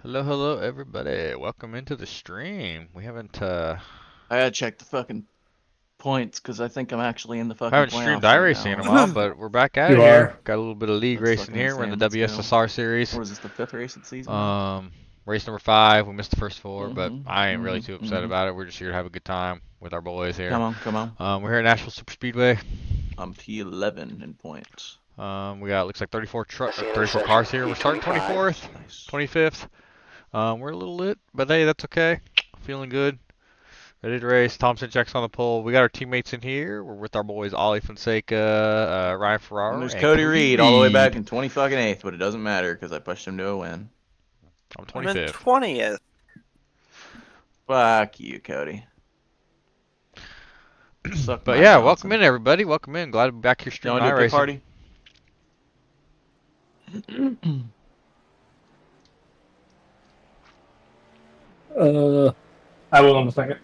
Hello, everybody. Welcome into the stream. We haven't I gotta check the fucking points because I think I'm actually in the fucking haven't playoffs streamed right iRacing now. in a while, but we're back at it You here. are. Got a little bit of league That's racing fucking here. We're in the insane. Let's go. WSSR series. What is this, the 5th race of the season? Race number 5. We missed the first 4, but I ain't really too upset mhm. about it. We're just here to have a good time with our boys here. Come on. We're here at Nashville Super Speedway. I'm P11 in points. We got looks like 34 cars here. We're starting 24th, 25th. We're a little lit, but hey, that's okay. Feeling good. Ready to race. Thompson checks on the pole. We got our teammates in here. We're with our boys Ollie Fonseca, Ryan Ferraro, And there's and Cody Reed all the way back in 20-fucking-8th, but it doesn't matter because I pushed him to a win. I'm I'm in 25th. 20th. Fuck you, Cody. But yeah, welcome in everybody. Welcome in. Glad to be back here You streaming want to do a big iRacing. Party? I will in a second.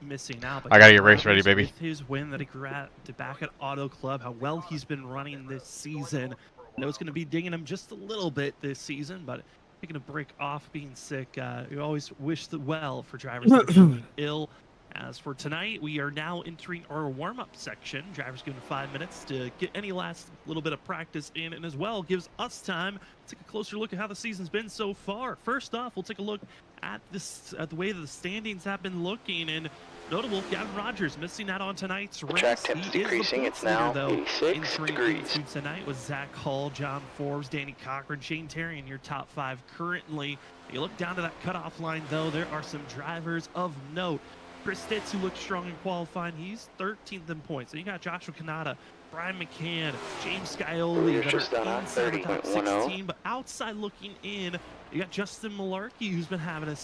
Missing out. I gotta get race ready, baby. With his win that he grabbed back at Auto Club, how well he's been running this season. I know it's going to be dinging him just a little bit this season, but taking a break off being sick, you always wish the well for drivers that are feeling ill. As for tonight, we are now entering our warm-up section. Drivers given 5 minutes to get any last little bit of practice in, and as well gives us time to take a closer look at how the season's been so far. First off, we'll take a look at this, at the way that the standings have been looking, and notable, Gavin Rogers missing out on tonight's race. Track temp's decreasing. It's now 86 degrees. Tonight was Zach Hall, John Forbes, Danny Cochran, Shane Terry in your top 5 currently. You look down to that cutoff line, though, there are some drivers of note. Chris Stitz, who looked strong in qualifying, he's 13th in points. So you got Joshua Kanata, Brian McCann, James Scioli that are inside the top 16, but outside looking in, you got Justin Malarkey, who's been having a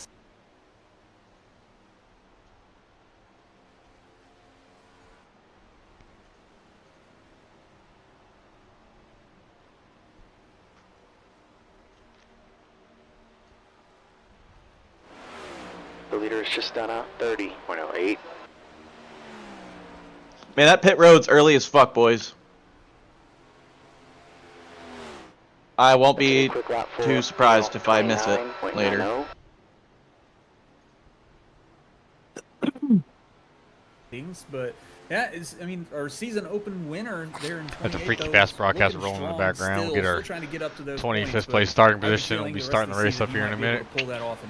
The leader is just done out 30.08. Man, that pit road's early as fuck, boys. I won't be too surprised if I miss it later. But yeah, I mean, our season open winner there in 28. That's a freaky fast broadcast rolling in the background. We'll get our trying to get up to those 25th place starting position. We'll be starting the race up here in a minute.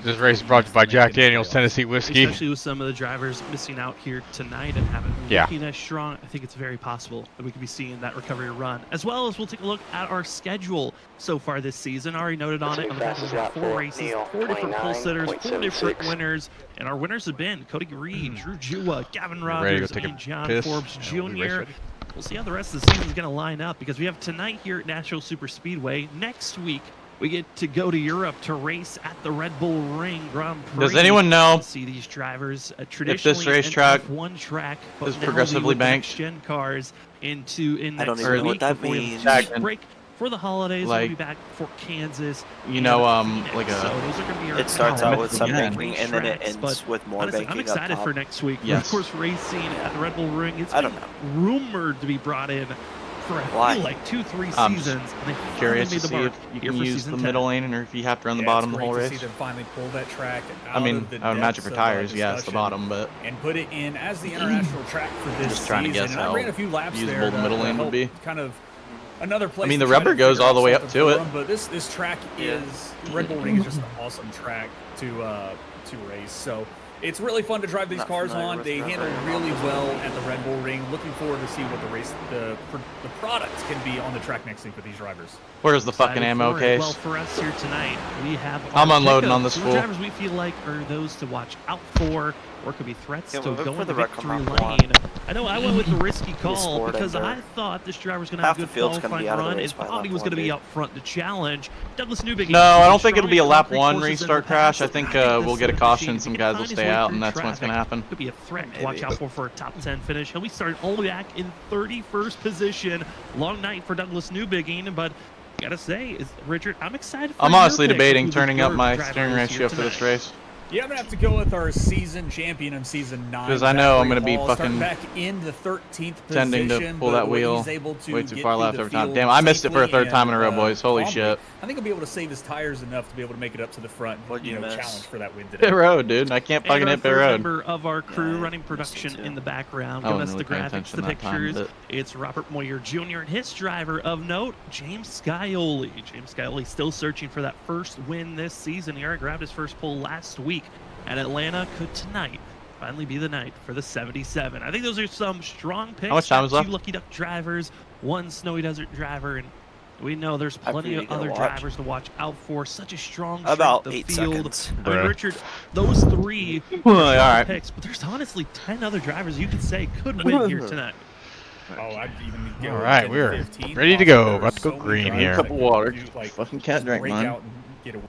This race is is brought to you by Jack Daniel's Tennessee Whiskey. Especially with some of the drivers missing out here tonight and having looking as strong, I think it's very possible that we could be seeing that recovery run. As well as we'll take a look at our schedule so far this season. I already noted on it on the fact that we have 4 races, 4 different pole sitters, 4 different winners, and our winners have been Cody Reed, Drew Jua, Gavin Rogers, and John Forbes Jr. We'll see how the rest of the season is going to line up because we have tonight here at Nashville Super Speedway. Next week, we get to go to Europe to race at the Red Bull Ring Grand Prix. Does anyone know see these drivers if traditionally this racetrack one track is progressively banked? Gen cars into in I don't next even know week what that before we means. have a break for the holidays. Like, we'll be back for Kansas. You know, Phoenix. like so those are gonna be our It starts out with some Yeah. banking and then it tracks, ends but with more honestly, banking I'm excited up top. for next week. Yes. Of course, racing at the Red Bull Ring. It's I don't been rumored to be brought in for Why? I feel like 2-3 I'm seasons. And they finally Curious made to the see mark if you here can for use season the 10. middle lane or if you have to run the Yeah, bottom it's the whole great race. to see them finally pull that track I mean, out of the I would imagine depths for of, tires, yeah, it's the discussion bottom, but and put it in as the international track for this Just trying to season. guess And I how ran a few laps usable there the middle to lane would help be. kind of another place. I mean, to the try rubber to goes figure all the out way up something to for it. them, but this track is Red Bull Ring is just an awesome track to race. So it's really fun to drive these Not cars familiar on. with They Red handle Bull really well at the Red Bull Ring. Looking forward to see what the products can be on the track next week for these drivers. Where's the fucking Excited ammo for it. case? Well, for us here tonight, we have I'm our unloading on pickups. this The fool. drivers we feel like are those to watch out for, or could be threats Yeah, to we'll look go for into the red victory come lane. on. I know I went with the risky call sport because ender. I thought this driver was going to Half have a the good field's gonna qualifying be out of the run and race by thought he lap was going to one, be dude. up front to challenge. Douglas Newbigin. No, I don't think strong it'll be a in lap concrete 1 courses in restart the crash. past. I think this we'll get a machine, caution. if Some he can guys will find his stay way out, through and that's when it's going to traffic, happen. could be a threat to watch Maybe. out for a top 10 finish. He'll be starting all the way back in 31st position. Long night for Douglas Newbigin, but gotta say, Richard, I'm excited for I'm your honestly pick debating of who the turning up third my driver steering is ratio here for this tonight. race. Yeah, I'm gonna have to go with our season champion in season 9. Because I know I'm Zachary gonna be Hall, fucking starting back in the 13th tending to position, pull but that when wheel he's able to way too get far through left the every time. field Damn, I missed it for a safely third time in a row, and, boys. Holy calmly, shit. I think he'll be able to save his tires enough to be able to make it up to the front. What'd you miss? Challenge for that win today. Pit road, dude. I can't fucking And our hit pit third road. member of our crew Yeah, running I production missed it in the background, I giving wasn't us really the paying graphics, attention the that time, pictures. but- It's Robert Moyer Jr. and his driver of note, James Scioli. James Scioli still searching for that first win this season. He already grabbed his first pole last week at Atlanta. Could tonight finally be the night for the 77? I think those are some strong picks. How much time Got is left? 2 Lucky Duck drivers, 1 Snowy Desert driver, and we know there's I plenty really of gotta other watch. drivers to watch out for. Such a strong About strength of 8 field. seconds. I mean, Bruh. Richard, those 3 All are right. picks, but there's honestly 10 other drivers you could say could win here tonight. Oh, I'd even go All right, 10 we're 15. ready to Also, go. there are About to go so many green drivers here. that Cup of could water. do, like, Fucking cat just drink break mine. out and get a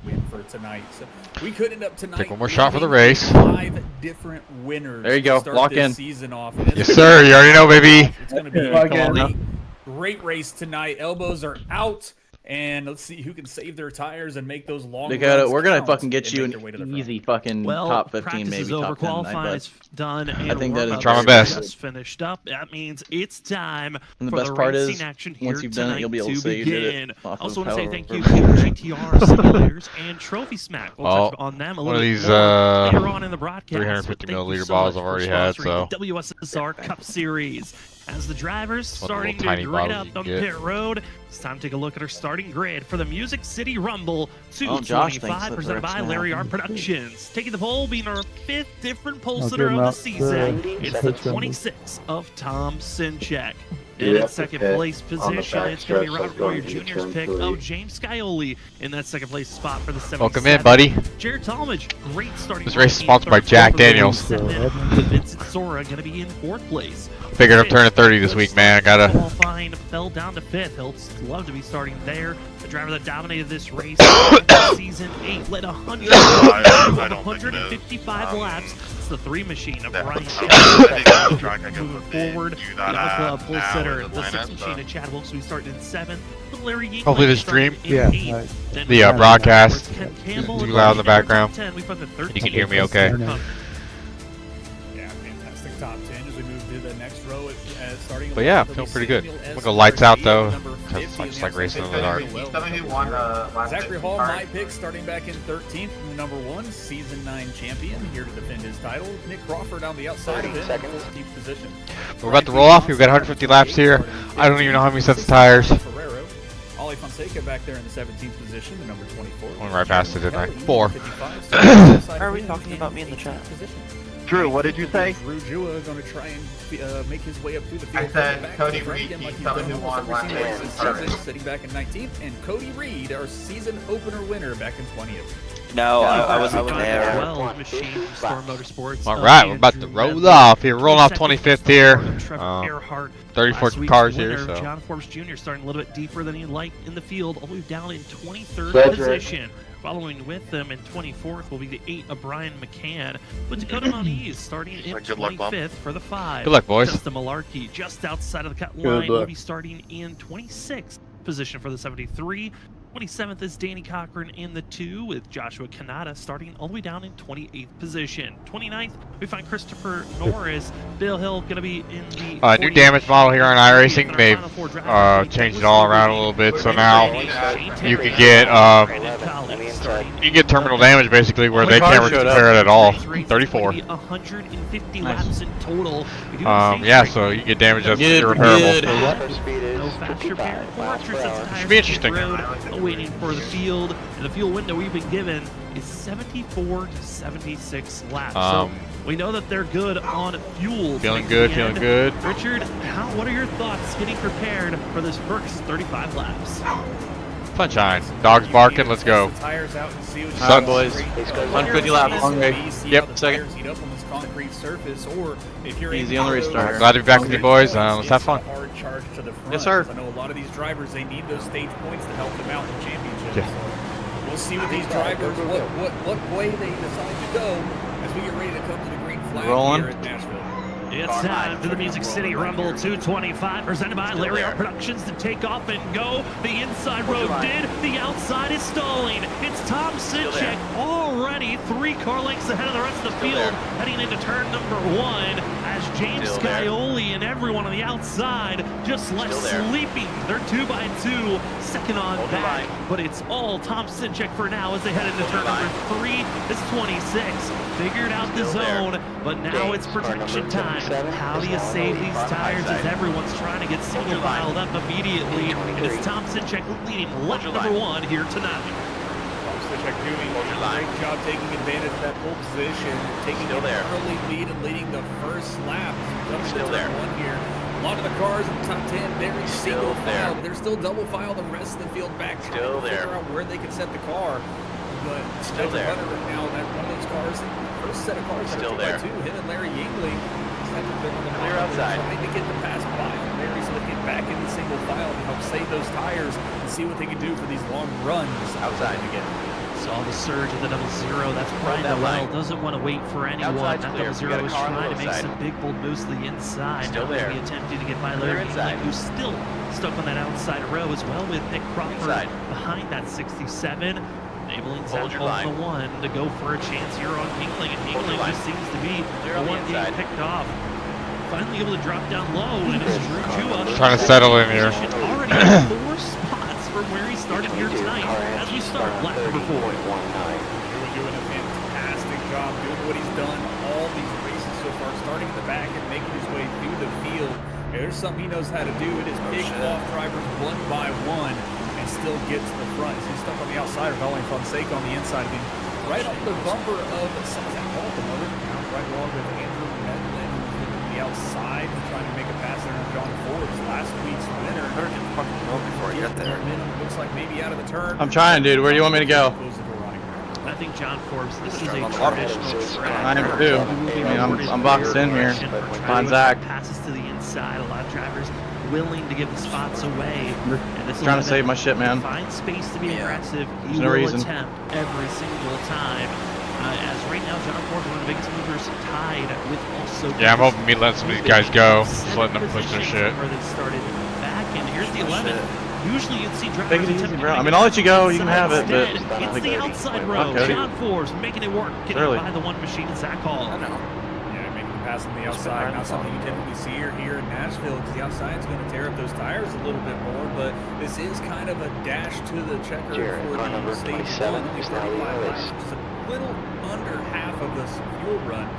win for tonight. So we could end up tonight. Take one more shot for the having race. 5 different winners. There you go. To start Lock this in. Season off. And it's Yes, gonna sir. be You already know, baby. It's going to be Lock a in. great race tonight. Elbows are out. And let's see who can save their tires and make those long Look at it. runs We're gonna count fucking get and you make an their way to the front. easy fucking Well, top 15, practice maybe is over, top 10. qualifying is done, and I think that is warm-up Try my is best. just finished up. That means it's time And the for best the part racing is, action here once you've done it, tonight you'll be able to to say you did it begin. off Also of want to say thank you however- to GTR Simulators and Trophy Smack. We'll Well, touch on them a one little of bit these, more later on in the broadcast. 350 but thank you milliliter so bottles much I've for already had, sponsoring so. the WSSR Cup Series. As the drivers One of the little starting to tiny grade bottles up you on can get. pit road, it's time to take a look at our starting grid for the Music City Rumble Oh, Josh thinks 225, that presented that's by gonna Larry R happen. Productions. Taking the pole, being our 5th different pole Okay, sitter of the Matt, season, it's the that's Rumble. 26 of Tom Sinchek. In Yeah, second okay. place On the position, back it's going to be stretch, Robert that's going Moyer into Jr.'s turn pick 3. of James Scioli in that second place spot for the 77. Welcome in, buddy. Jared Talmadge, great starting. This race is point, sponsored by third Jack place, Daniels. seven. Vincent Sora going to be in 4th place. Figured I'm turning 30 this week, man. I gotta. Qualifying fell down to 5th. He'll love to be starting there. The driver that dominated this race, season 8, led 155 laps. It's the 3 machine of Brian. Moving forward, the club full sitter, the 6 machine of Chad Wilkes. We started in 7th. Larry Yingling Hopefully this started stream- in Yeah, 8th. right. Then The we had broadcast. Ken Campbell Too and loud in the Brian background. top 10. We put the 13th. You can hear me okay? Yeah, fantastic top 10 as we move to the next row. Starting But yeah, it'll be feeling pretty good. Samuel I'm S. gonna go lights out, Garcia, though, number 'cause 50 I just in like the racing in the outside. dark. Tell me who won last Zachary week. Hall, Card. my pick, starting back in 13th, and the number 1 season 9 champion here to defend his title. Nick Crawford on the outside of him, 14th position. We're about to roll off. We've got 150 laps here. I don't even know how many sets of tires. Ferrero. Ollie Fonseca back there in the 17th position, the number 24. Went right past it, didn't I? 4. Why are we talking about me in the chat? Drew, what did you say? Drew Jua going to try and make his way up through the field. I said back Cody to the front Reed. again like he's Tell me done who almost won every last single week. race this Sorry. season, sitting back in 19th, and Cody Reed, our season opener winner, back in 20th. No, I wasn't Driver there. 12 machine from Storm Motorsports. All right, we're about to roll off here. Rolling off 25th here. Trevor Earhart. 34 Last week's cars winner, here, so. John Forbes Jr. starting a little bit deeper than he'd like in the field, all the way down in 23rd Cedric. position. Following with them in 24th will be the 8 of Brian McCann. But Dakota Moniz starting in Good luck, Bob. 25th for the 5. Good luck, boys. Justin Malarkey just outside of the cut Good line will luck. be starting in 26th position for the 73. 27th is Danny Cochran in the 2, with Joshua Kanata starting all the way down in 28th position. 29th, we find Christopher Norris. Bill Hill going to be in the New damage model here on iRacing. They've changed it all around a little bit, so now you can get you get terminal damage basically where they can't repair it at all. 34. 150 Nice. laps in total. We do Yeah, so you get damage that's Good, irreparable. good. no faster pair. Should be interesting. Waiting for the field, and the fuel window we've been given is 74 to 76 laps. So we know that they're good on fuel. Feeling good, feeling good. Richard, what are your thoughts getting prepared for this first 35 laps? Sunshine. Dogs barking, let's go. Test the tires out and see what you Sun, can boys. see. 150 laps. Long Okay. race, see Yep, how the second. tires heat up on this concrete surface, or if you're Easy able on the to restart. go Glad to be back with you boys. Let's have fun. it's a hard charge to the front, Yes, sir. 'cause I know a lot of these drivers, they need those stage points to help them out in the championship. Yeah. So we'll see with these drivers what way they decide to go as we get ready to come to the green flag Rolling. here at Nashville. It's time for the Music City Rumble 225, presented by Larry Art Productions, to take off and go. The inside road did, the outside is stalling. It's Tom Sinchek already 3 car lengths ahead of the rest of the field, heading into turn number 1, as James Scioli and everyone on the outside just left sleeping. They're 2x2, second on back, but it's all Tom Sinchek for now as they head into turn number 3. It's 26, figured out the zone, but now it's protection time. How do you save these tires as everyone's trying to get single filed up immediately? And it's Tom Sinchek leading lap number 1 here tonight. Tom Sinchek doing a great job taking advantage of that pole position, taking an early lead and leading the first lap. Coming to turn 1 here. A lot of the cars in the top 10, very single file, but they're still double file the rest of the field back, trying to figure out where they can set the car. But still there right now, that one of those cars, the first set of cars, still there. Him and Larry Yingling. They're outside. Trying to get the pass by on Larry so they can get back into single file and help save those tires and see what they can do for these long runs outside again. Saw the surge at the 00. That's Brian Noel. Doesn't want to wait for anyone. That 00 is trying to make some big bold moves to the inside. Still there. Attempting to get by Larry Yingling, who's still stuck on that outside row as well, with Nick Crawford behind that 67. Enabling Zach on the 1 to go for a chance here on Yingling, and Yingling just seems to be the one being picked off. Finally able to drop down low, and it's Drew Chua trying to settle in here. Already at 4 spots from where he started here tonight as we start lap number 4. Drew doing a fantastic job doing what he's done all these races so far, starting in the back and making his way through the field. There's something he knows how to do. It is pick off drivers one by one and still get to the front. He's stuck on the outside of Elling Fonseca on the inside of him, right on the bumper of Zach Baltimore, right along with Andrew Medlin, who's looking to the outside and trying to make a pass there on John Forbes, last week's winner. Before he got there. Looks like maybe out of the turn. I'm trying, dude. Where do you want me to go? I think John Forbes, this is a traditional track. I am too. I mean, I'm boxed in here. On Zach. Passes to the inside. A lot of drivers willing to give the spots away. And this Trying to save my shit, man. Find space to be aggressive. He no will reason. attempt every single time. As right now, John Forbes, one of the biggest movers, tied with also. Yeah, I'm hoping me letting some of these guys go. Just letting them push their shit. Where they started back, and here's the 11. Usually you'd see drivers take it easy, bro. I mean, I'll let you go. You can have it, but it's the outside row. John Forbes making it work, getting by the one machine, Zach Hall. I know. Yeah, making the pass on the outside. Not something you typically see here in Nashville, because the outside's going to tear up those tires a little bit more. But this is kind of a dash to the checker for the stage 1. Only 35 laps, which is a little under half of this fuel run.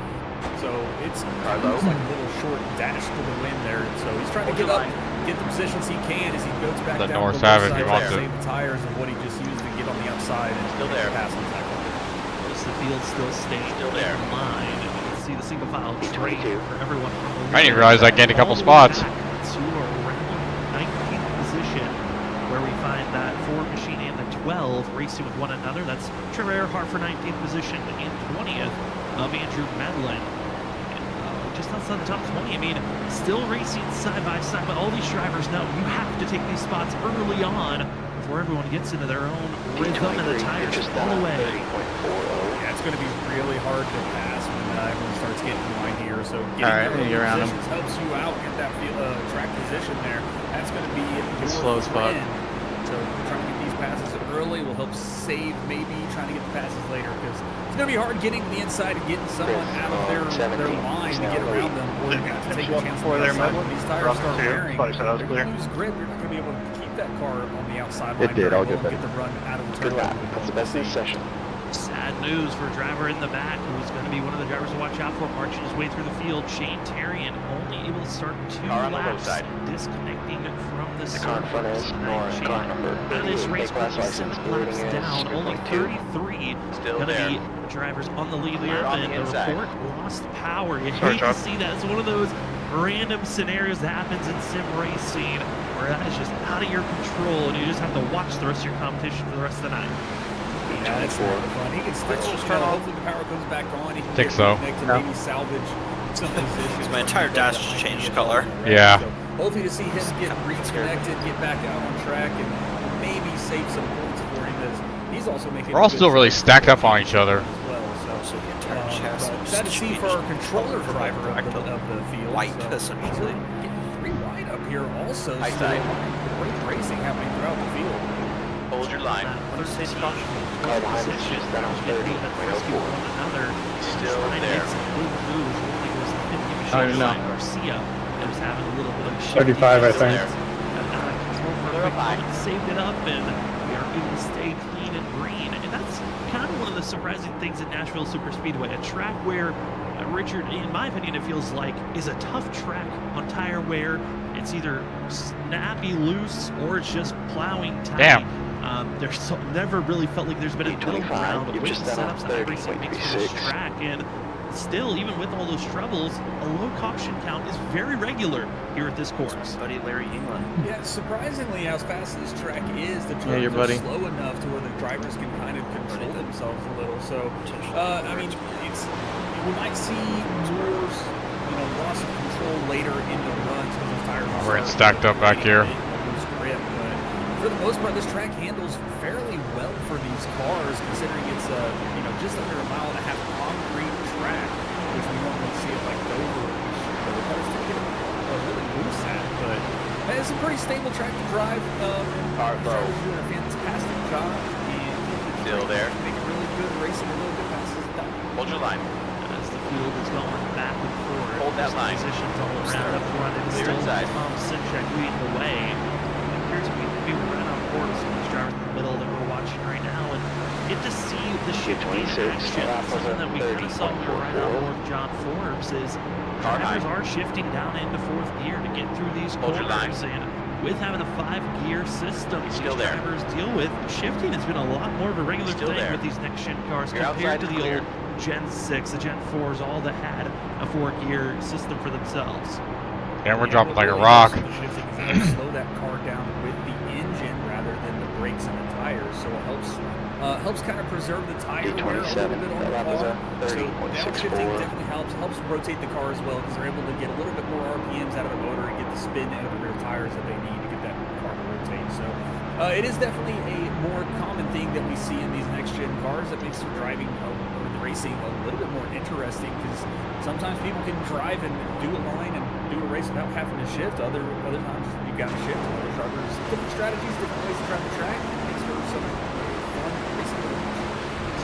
So it's like a little short dash to the win there. So he's trying to get up, get the positions he can as he goes back down North the left Savage, side you want to to save the tires of what he just used to get on the outside and still there. Pass on the most of the field still staying in line. You can see the single file train for everyone from the I didn't realize I gained a couple spots. To around 19th position, where we find that Ford machine and the 12 racing with one another. That's Trevor Earhart for 19th position and 20th of Andrew Medlin. Just outside the top 20. I mean, still racing side by side, but all these drivers know you have to take these spots early on before everyone gets into their own rhythm and the tires fall away. Yeah, it's going to be really hard to pass when everyone starts getting in line here. So getting around him helps you out, get that track position there. That's going to be your slow spot. So trying to get these passes early will help save maybe trying to get the passes later, because it's going to be hard getting the inside and getting someone out of their line to get around them, or you're going to have to take a chance on the outside. When these tires start wearing, if you lose grip, you're not going to be able to keep that car on the outside line. I'll get the run out of the turn. That's the best in the session. Sad news for a driver in the back, who's going to be one of the drivers to watch out for, marching his way through the field. Shane Terrian only able to start 2 laps, disconnecting from the car in front is Out of this race, 7 laps down, only 33 going to be drivers on the lead there. And the report, lost power. You hate to see that. It's one of those random scenarios that happens in sim racing, where that is just out of your control, and you just have to watch the rest of your competition for the rest of the night. Yeah, that's fun. He can still turn off. Hopefully the power comes back on. He can think so. Maybe salvage some positions. My entire dash just changed color. Yeah. So hopefully to see him get reconnected, get back out on track, and maybe save some points for him. He's also making. We're all still really stacked up on each other. As well, so Sad to see for our controller driver of the field. White, so essentially. Getting 3 wide up here also. High So side. great racing happening throughout the field. Hold your line. Car behind us just down on 30.04. Still there. I don't know. Garcia that was having a little bit of 35, I think. Out of control for a quick moment, saved it up, and we are able to stay clean and green. And that's kind of one of the surprising things at Nashville Superspeedway, a track where Richard, in my opinion, it feels like is a tough track on tire wear. It's either snappy, loose, or it's just plowing tight. Damn. There's never really felt like there's been a middle ground with just down setups and everything makes for this track. And still, even with all those troubles, a low caution count is very regular here at this course. Buddy Larry England. Yeah, surprisingly, as fast as this track is, the Yeah, your turns are buddy. slow enough to where the drivers can kind of control themselves a little. So, I mean, we might see more, loss of control later in the runs because the tires are We're stacked up back here. lose grip, but for the most part, this track handles fairly well for these cars, considering it's just under a mile and a half concrete track, which we normally see it like Dover, which the cars tend to get really loose at. But it's a pretty stable track to drive. And the drivers doing a fantastic job. And Still there. making really good racing a little bit past this done. Hold your line. As the field is going back and forth, Hold that line. positions all around up front, and Clear still inside. Tom Sinchek leading the way. It appears to be running on board some of these drivers in the middle that we're watching right now, and get to see the shift in 26, action. Something that we kind of saw when we were right on board with John Forbes is Car drivers high. are shifting down into fourth gear to get through these Hold your line. corners, and with having a 5-gear system these Still there. drivers deal with, shifting has been a lot more of a regular Still thing there. with these next gen cars You're compared outside to the clear. old Gen 6, the Gen 4s, all that had a 4-gear system for themselves. And we're Yeah, dropping what like a really rock. helps with the shifting is it helps slow that car down with the engine rather than the brakes and the tires. So it helps kind of preserve the tire wear a little bit on the that was car. a So 30.64. downshifting definitely helps rotate the car as well because they're able to get a little bit more RPMs out of the motor and get the spin out of the rear tires that they need to get that car to rotate. So it is definitely a more common thing that we see in these next gen cars that makes the driving or the racing a little bit more interesting because sometimes people can drive and do a line and do a race without having to shift. Other times you got to shift. Other drivers, different strategies, different ways to drive the track. It makes for some fun racing.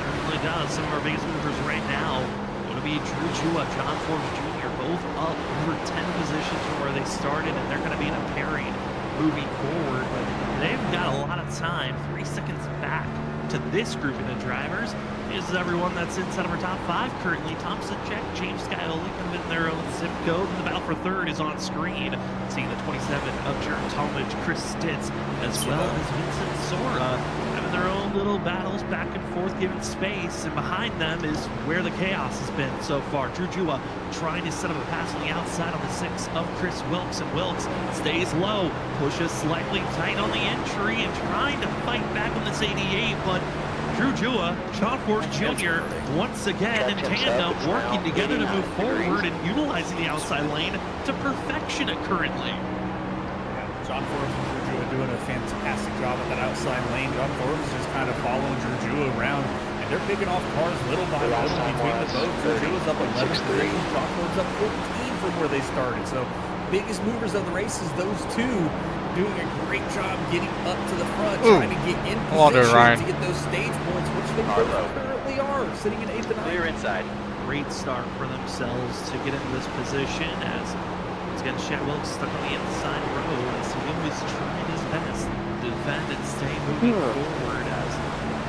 Certainly does. Some of our biggest movers right now going to be Drew Chua, John Forbes Jr., both up over 10 positions from where they started, and they're going to be in a pairing moving forward. But they've got a lot of time, 3 seconds back to this grouping of drivers. Is everyone that's inside of our top 5 currently. Thompson Check, James Scioli kind of in their own zip code. And the battle for third is on screen. Seeing the 27 of Jared Talmadge, Chris Stitz, as well as Vincent Sora having their own little battles back and forth, giving space. And behind them is where the chaos has been so far. Drew Jua trying to set up a pass on the outside on the 6 of Chris Wilkes. And Wilkes stays low, pushes slightly tight on the entry, and trying to fight back on this 88, but Drew Jua, John Forbes Jr., once again in tandem, working together to move forward and utilizing the outside lane to perfection it currently. John Forbes and Drew Jua doing a fantastic job at that outside lane. John Forbes is just kind of following Drew Jua around, and they're picking off cars little by little between the both. Drew Jua's up 11-3, John Forbes up 14 from where they started. So biggest movers of the race is those two doing a great job getting up to the front, trying to get in position to get those stage points, which they both currently are, sitting in 8th and 9th. Clear inside. Great start for themselves to get in this position as, once again, Chad Wilkes stuck on the inside row as he was trying his best to defend and stay moving forward as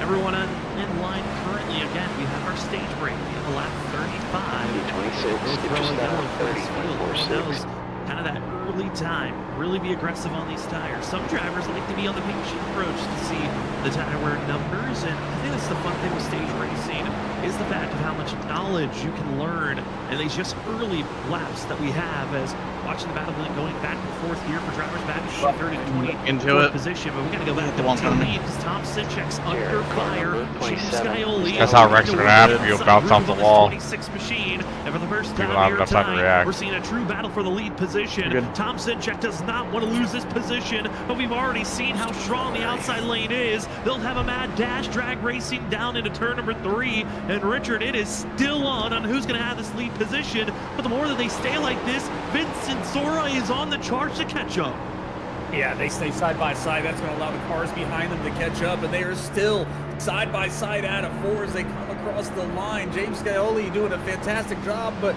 everyone in line currently. Again, we have our stage break. We have a lap 35. 26, We're just throwing down down for this field. 30.46. Kind of that early time, really be aggressive on these tires. Some drivers like to be on the patient approach to see the tire wear numbers, and I think that's the fun thing with stage racing is the fact of how much knowledge you can learn in these just early laps that we have as watching the battle going back and forth here for drivers back in third and 20 Into it. position, but we got to go back The to one the coming. lead because Tom Sinchek's under fire. James Scioli. That's how Rex and Nashville bounce off the wall. 26 machine, and for the first People time have here enough time to tonight, react. we're seeing a true battle for the lead position. Good. Tom Sinchek does not want to lose this position, but we've already seen how strong the outside lane is. They'll have a mad dash drag racing down into turn number 3, and Richard, it is still on who's going to have this lead position. But the more that they stay like this, Vincent Sora is on the charge to catch up. Yeah, they stay side by side. That's going to allow the cars behind them to catch up, and they are still side by side out of 4 as they come across the line. James Scioli doing a fantastic job, but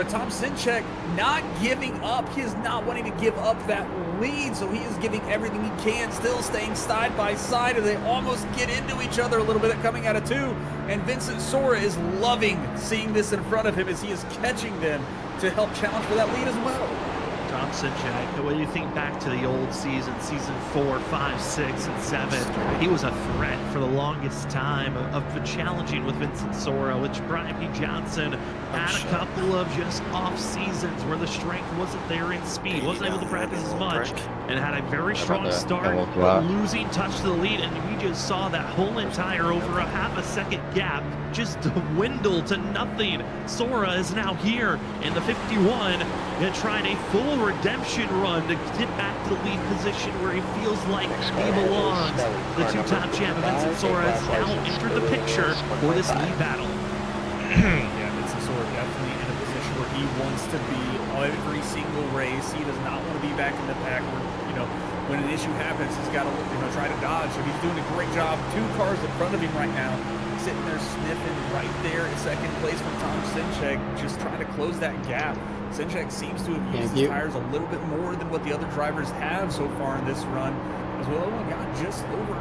Tom Sinchek not giving up. He is not wanting to give up that lead, so he is giving everything he can, still staying side by side, and they almost get into each other a little bit coming out of 2. And Vincent Sora is loving seeing this in front of him as he is catching them to help challenge for that lead as well. Tom Sinchek, when you think back to the old season 4, 5, 6, and 7, he was a threat for the longest time of challenging with Vincent Sora, which Brian P. Johnson had a couple of just off seasons where the strength wasn't there in speed, wasn't able to practice as much, and had a very strong start, but losing touch to the lead, and we just saw that whole entire over a half a second gap just dwindle to nothing. Sora is now here in the 51 and trying a full redemption run to get back to the lead position where he feels like he belongs. The two-time champ Vincent Sora has now entered the picture for this lead battle. Yeah, Vincent Sora definitely in a position where he wants to be every single race. He does not want to be back in the pack where, when an issue happens, he's got to, try to dodge. So he's doing a great job. 2 cars in front of him right now, sitting there sniffing right there in second place from Tom Sinchek, just trying to close that gap. Sinchek seems to have used his tires a little bit more than what the other drivers have so far in this run. As well, got just over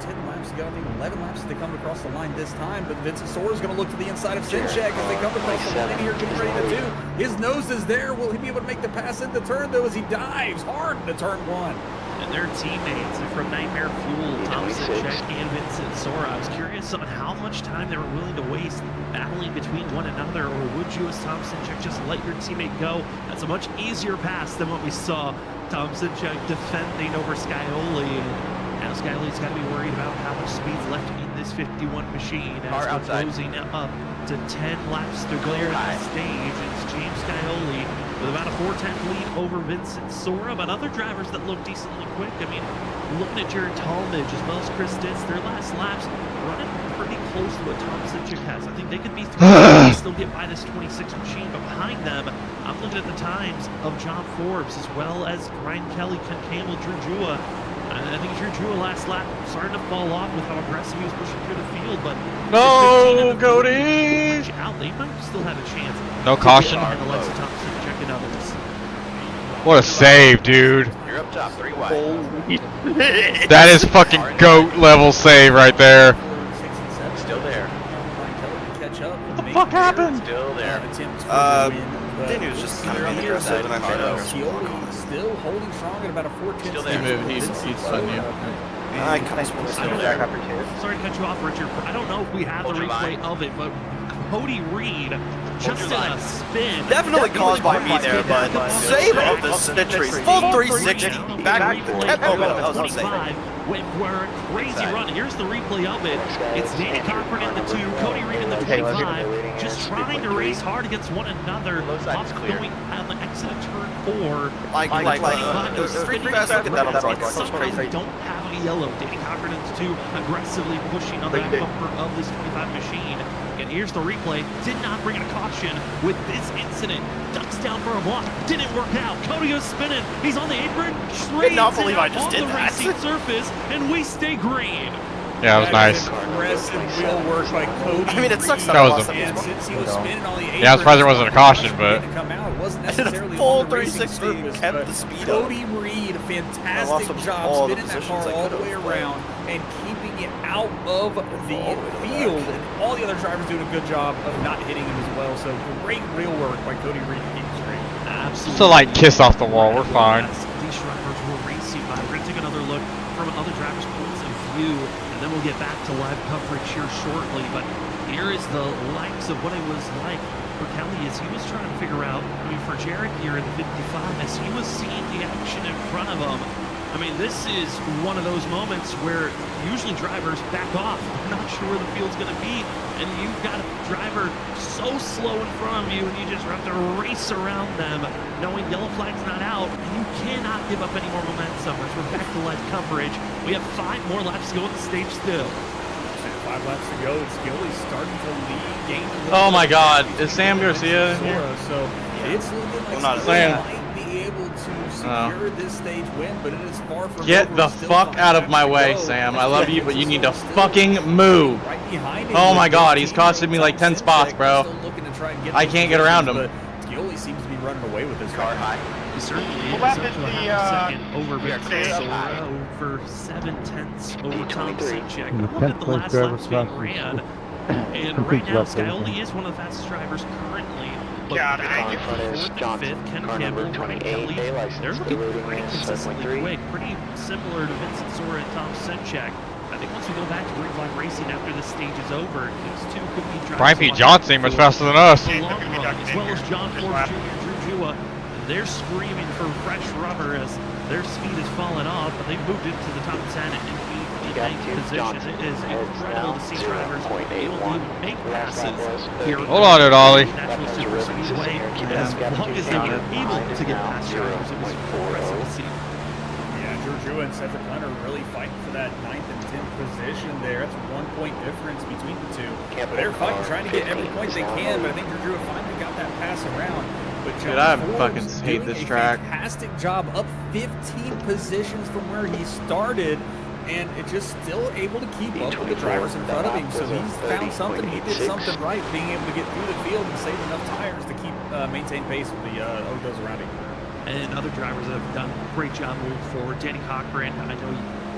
10 laps to go. I think 11 laps as they come across the line this time. But Vincent Sora is going to look to the inside of Sinchek as they come across the line here, getting ready to do. His nose is there. Will he be able to make the pass into turn, though, as he dives hard into turn 1? And their teammates from Nightmare Fuel, Tom Sinchek and Vincent Sora. I was curious on how much time they were willing to waste battling between one another, or would you, as Tom Sinchek, just let your teammate go? That's a much easier pass than what we saw Tom Sinchek defending over Scioli. And now Scioli's got to be worried about how much speed's left in this 51 machine as we're closing up to 10 laps to go on the stage. It's James Scioli with about a 4:10 lead over Vincent Sora, but other drivers that look decently quick. I mean, looking at Jared Talmadge as well as Chris Ditz, their last laps running pretty close to what Tom Sinchek has. I think they could be 3 and still get by this 26 machine, but behind them, I'm looking at the times of John Forbes as well as Ryan Kelly, Ken Campbell, Drew Jua. I think Drew Jua last lap started to fall off with how aggressive he was pushing through the field, but No, Cody! Out, they might still have a chance. No caution. And the likes of Tom Sinchek and others. What a save, dude. You're up top, 3 wide. That is fucking GOAT level save right there. Still there. What the fuck happened? Still there. I think he was just kind of aggressive, and I thought that was still holding strong at about a 4:10. Still there. He's on you. I kind of supposed to back up here. Sorry to cut you off, Richard. I don't know if we have the replay of it, but Cody Reed just in a spin. Definitely caused by me there, but save of the century. Full 360. Back to that moment. I was going to say. We're a crazy run. Here's the replay of it. It's Danny Cochran in the 2, Cody Reed in the 25, just trying to race hard against one another. Off going on the exit of turn 4. It was pretty fast. Look at that on the side. Somehow we don't have a yellow. Danny Cochran in the 2, aggressively pushing on the back bumper of this 25 machine. And here's the replay. Did not bring in a caution with this incident. Ducks down for a block. Didn't work out. Cody goes spinning. He's on the apron. I cannot believe I just did that. Racing surface, and we stay green. Yeah, it was nice. Aggressive wheel work by Cody. I mean, it sucks that That I was lost a- that. And since he was spinning on the apron, Yeah, I was surprised there wasn't a caution, but come out. It wasn't I did a necessarily full on the racing 360 surface, kept but the speed up. Cody Reed, a I lost fantastic all job the spinning that positions car I all the could've. way around and keeping it out of the field. And all the other drivers doing a good job of not hitting him as well. So great real work by Cody Reed to keep it straight. Absolutely. it's a light kiss off the wall. We're fine. These drivers were racing by. We're going to take another look from other drivers' points of view, and then we'll get back to live coverage here shortly. But here is the likes of what it was like for Kelly is he was trying to figure out, I mean, for Jared here in the 55, as he was seeing the action in front of him, I mean, this is one of those moments where usually drivers back off. They're not sure where the field's going to be, and you've got a driver so slow in front of you, and you just have to race around them, knowing yellow flag's not out, and you cannot give up any more momentum. As we're back to live coverage, we have 5 more laps to go on the stage still. 5 laps to go. It's Gilly starting to lead, gain a little Oh my bit God, of is Sam Garcia in here? So it's looking like not Sam Sam. might be able to secure this stage win, but it is far from Get over. the Still fuck 5 out of laps my to way, go. Sam. I love you, but you need to Still fucking move. right behind him Oh with my God, he's 15 costing me like 10 Fanatec. spots, bro. Still looking to try and get I those can't get around positions, him. but Gilly seems to be running away with this Car car. high. He certainly is. lap Up is to a the, half second over we are Victor clear. Sora, over 7/10 over Tom Senchek. And the Look at 10th the place last driver laps being crosses. ran. And Complete right now, lap position. Skyoli is one of the fastest drivers currently. But God, back dang in it. fourth and fifth, Ken Campbell, Ryan Kelly, they're looking pretty consistently quick, pretty similar to Vincent Sora and Tom Senchek. I think once we go back to Green Flag Racing after this stage is over, these two could be drivers. Brian P. Johnson was faster than us. The long run, as well as John Forbes Jr., Drew Jua, they're screaming for fresh rubber as their speed has fallen off, but they've moved into the top 10 and 8th position. It is incredible to see drivers able to even make passes here. Hold on there, Ollie. Nashville Super Speedway. As long as they were able to get past drivers, it was impressive to see. Yeah, Georgia and Cedric Hunt are really fighting for that 9th and 10th position there. That's a 1-point difference between the two. But they're fighting, trying to get every point they can, but I think Georgia finally got that pass around. But Dude, I Forbes fucking hate doing this a track. fantastic job, up 15 positions from where he started, and it just still able to keep up with the drivers in front of him. So he's found something, he did something right, being able to get through the field and save enough tires to keep maintain pace with the those around him. And other drivers that have done a great job moving forward. Danny Cochran, I know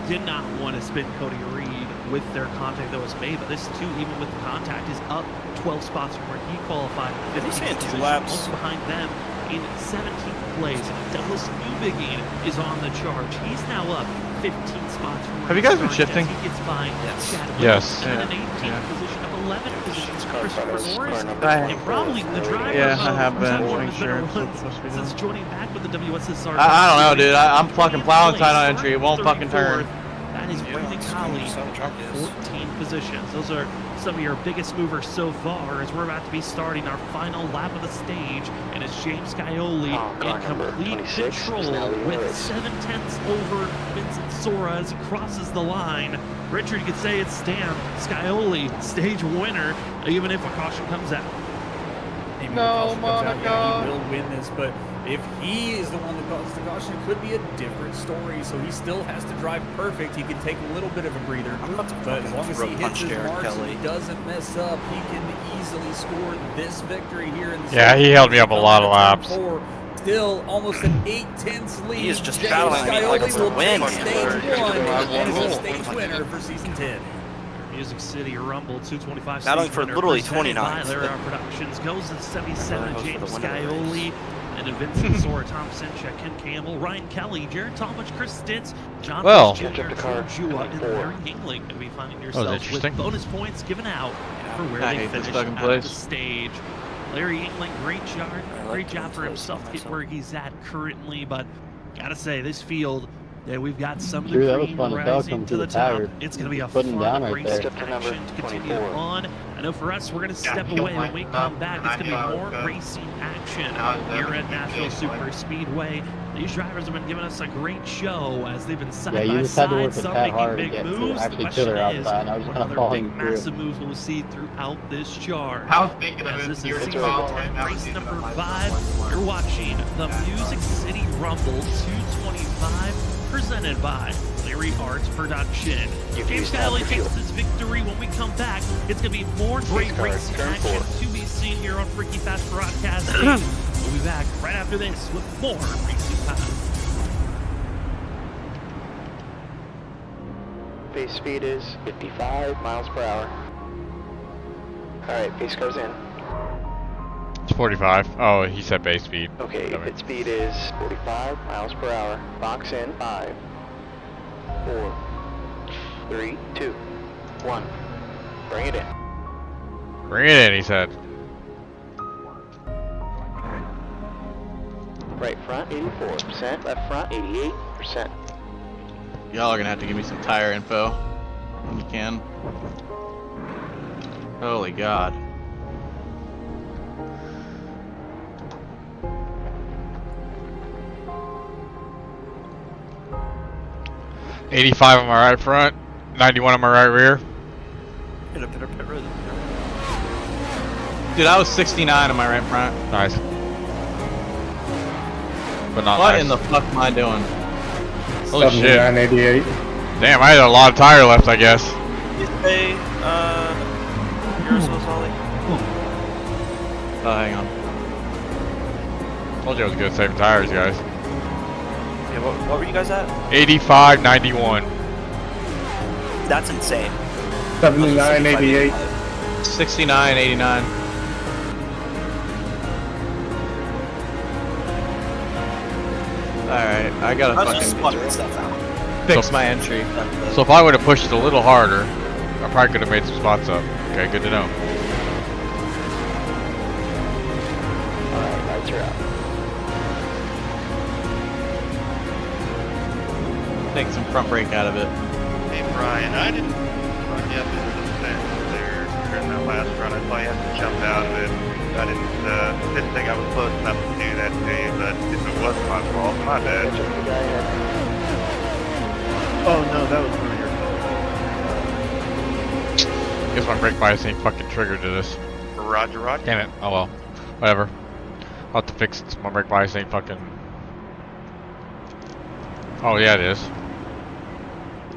he did not want to spin Cody Reed with their contact that was made, but this too, even with the contact, is up 12 spots from where he qualified. He's in 2 position, laps. also behind them in 17th place. Douglas Newbegin is on the charge. He's now up 15 spots from where Have you he guys been started shifting? as he gets by Chad Yes. in an Yeah. 18th position, up 11 positions. Christopher Morris, I- and probably the driver Yeah, I of have been. one of Make his sure better it's what runs it's supposed to be since done. joining back with the WSSR. I don't know, dude. I'm fucking plowing tight on entry. It won't fucking turn. That is Brandon Colley, 14 positions. Those are some of your biggest movers so far as we're about to be starting our final lap of the stage. And it's James Scioli in complete control with 7/10 over Vincent Sora as he crosses the line. Richard, you could say it's stamped. Scioli, stage winner, even if a caution comes out. Even No, if the caution comes out, yeah, Monaco. he will win this, but if he is the one that causes the caution, it could be a different story. So he still has to drive perfect. He can take a little bit of a breather, but as long as he hits his marks and he doesn't mess up, he can easily score this victory here in the Yeah, he held me up a lot of Turn laps. 4. Still almost an 8/10 lead. He is just James battling me like it's a Scioli will win take here. stage 1 and is a Roll. stage winner for season 10. Music City Rumble 225 Battling stage for winner literally presented 29th. by Lyra Productions goes to 77 Goes for James the winner of the Scioli and a Vincent Sora, Tom Senchek, Ken Campbell, Ryan Kelly, Jared Talmadge, Chris Stitz, John Well. Jr., Drew Jua, and Larry Yingling to be finding yourselves with interesting. bonus points given out for where I they hate this finish fucking at place. the stage. Larry Yingling, great job for himself to get where he's at currently, but gotta say this field. Yeah, we've got some of the Drew, that was cream fun to talk rising him to to the the top. tire. It's going to be a Putting fun down right race there. of action to continue 24. on. I know for us, we're going to step away. When we come back, it's going to be more racing action here at Nashville Super Speedway. These drivers have been giving us a great show as they've been side Yeah, you by just had to side, work with some Pat making hard to big get to moves. The actually question kill her is, outside. I was what kind of other falling big, through. massive moves will we see throughout this chart? I was thinking of As it. this You is were season talking 10, about race it. number 5. You're watching the Music City Rumble 225, presented by Larry Arts Production. James Scioli takes his victory. When we come back, it's going to be more great racing action to be seen here on Freaky Fast Broadcasting. We'll be back right after this with more racing time. Base speed is 55 miles per hour. Alright, base car's in. It's 45. Oh, he said base speed. Okay, Dummy. pit speed is 45 miles per hour. Box in 5, 4, 3, 2, 1. Bring it in. Bring it in, he said. Right front, 84%. Left front, 88%. Y'all are gonna have to give me some tire info when you can. Holy God. $85 on my right front, 91 on my right rear. Dude, I was 69 on my right front. Nice. But not What nice. in the fuck am I doing? Holy shit. 7988. Damn, I had a lot of tire left, I guess. Hey, yours was Ollie. Oh, hang on. Told you I was good at saving tires, guys. Yeah, what were you guys at? 85.91. That's insane. 7988. 69.89. Alright, I gotta I was just fucking swapping stuff out. fix my entry. So if I would have pushed it a little harder, I probably could have made some spots up. Okay, good to know. Alright, lights are out. Take some front brake out of it. Hey Brian, I didn't run you up into the fence there during that last run. I thought you had to jump out of it. I didn't think I was close enough to do that to you, but if it was my fault, my bad. Oh no, that was one of your fault. Guess my brake bias ain't fucking triggered to this. Roger, Roger. Damn it. Oh well. Whatever. I'll have to fix it. My brake bias ain't fucking... Oh yeah, it is.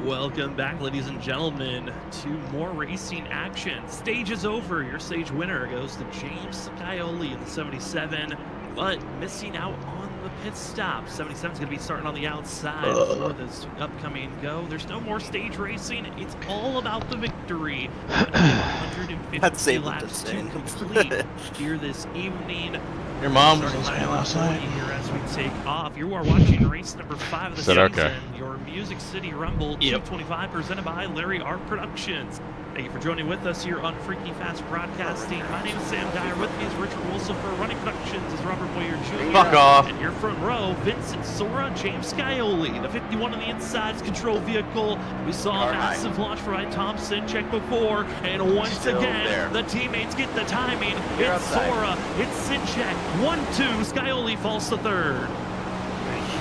Welcome back, ladies and gentlemen, to more racing action. Stage is over. Your stage winner goes to James Scioli in the 77, but missing out on the pit stop. 77 is going to be starting on the outside for this upcoming go. There's no more stage racing. It's all about the victory. 150 laps to complete here this evening. Your mom was Starting in Spain last line night. here as we take off. You are watching race number 5 of the Said season. okay. Your Music City Rumble 225 presented by Larry Art Productions. Thank you for joining with us here on Freaky Fast Broadcasting. My name is Sam Dyer. With me is Richard Wilson for Running Productions. Is Robert Boyer Jr. Fuck off. And your front row, Vincent Sora, James Scioli. The 51 on the inside is control vehicle. We saw a massive launch for Ryan Thompson. Check before. And once again, the teammates get the timing. It's Sora. It's Sinchek. 1-2. Scioli falls to third.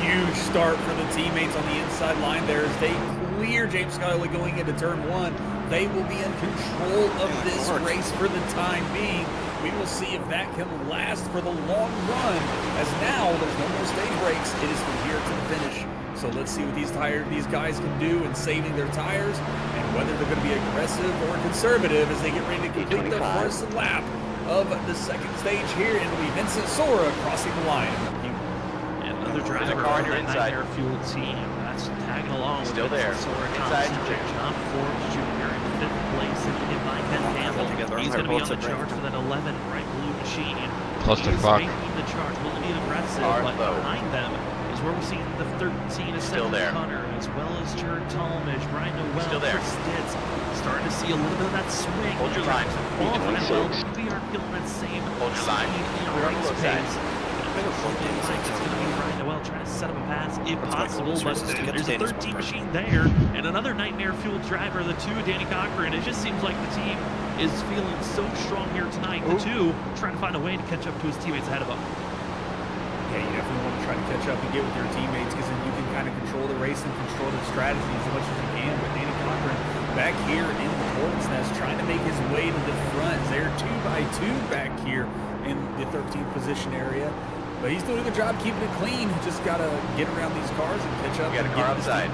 Huge start for the teammates on the inside line there as they clear James Scioli going into turn 1. They will be in control of this race for the time being. We will see if that can last for the long run, as now there's no more stage breaks. It is from here to the finish. So let's see what these guys can do in saving their tires and whether they're going to be aggressive or conservative as they get ready to complete the first lap of the second stage here. And it'll be Vincent Sora crossing the line. Another driver car on for your the inside. Nightmare Fuel team. That's tagging along Still with there. Sora Inside. Thompson, John Forbes Jr. in 5th place, and hit by Ben Campbell. He's going to be on the charge for that 11 bright blue machine. Close to He's fuck. making the charge. Will be aggressive, but behind them is where we're seeing the 13 Still there. Hunter, as well as Jared Talmadge, Brian Noel, Still there. Chris Stitz. Starting to see a little bit of that swing. Hold your line. Well, we are feeling that same Hold your line. speed and We're on the race low side. pace. Looks like it's going to be Brian Noel trying to set up a pass if possible, but there's a 13 machine there, and another Nightmare Fuel driver, the 2, Danny Cochran. It just seems like the team is feeling so strong here tonight. The 2 trying to find a way to catch up to his teammates ahead of him. Yeah, you definitely want to try to catch up and get with your teammates because then you can kind of control the race and control the strategy as much as you can. But Danny Cochran back here in the hornet's nest trying to make his way to the front. They're 2x2 back here in the 13th position area. But he's doing a good job keeping it clean. Just got to get around these cars and catch up. We got a car outside.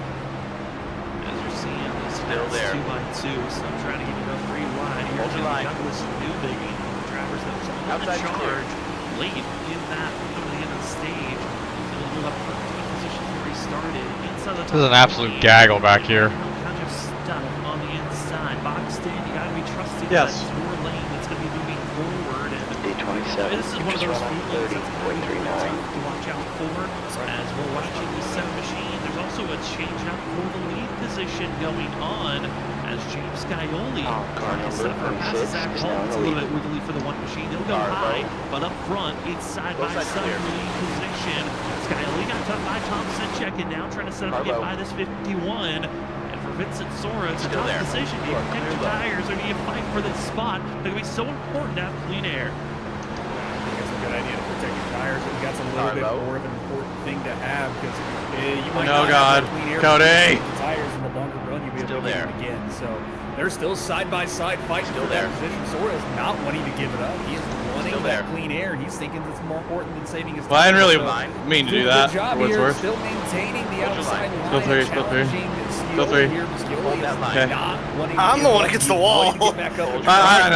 As you're seeing, this Still there. 2x2, so I'm trying to get you go 3 wide. Here Hold your line. Douglas Newbiggie, drivers that was on the Outside clear. charge late in that coming to the end of the stage. So he'll move up 13 positions where he started. Inside the top This is an absolute 15. gaggle back here. Kind of stuck on the inside. Boxed in, you gotta be trusting Yes. that your lane that's gonna be moving forward. And D27. this is one of those movements that's gonna be 30.39. tough to watch out for. As we're watching the 7 machine, there's also a change out for the lead position. position going on as James Scioli car number 26 Zach is Paul. now It's a little bit wiggly for the one machine. He'll go high, but up front, it's side by side lead position. Scioli got tough by Thompson, checking now, trying to set up to get by this 51. And for Vincent Sora, it's a tough decision. Do you protect your tires or do you fight for this spot? It's going to be so important to have clean air. I think it's a good idea to protect your tires. I think that's a little bit more of an important thing to have because you might not have clean air. Cody! The tires in the longer run, you'll be able to get them again. So they're still side-by-side fighting for that position. Sora's not wanting to give it up. He is wanting that clean air. He's thinking it's more important than saving his tires. Well, I didn't really mean to do that. Good job for what's here, worth. still maintaining the outside line. Still three. Still three. Okay. I'm the one against the wall. I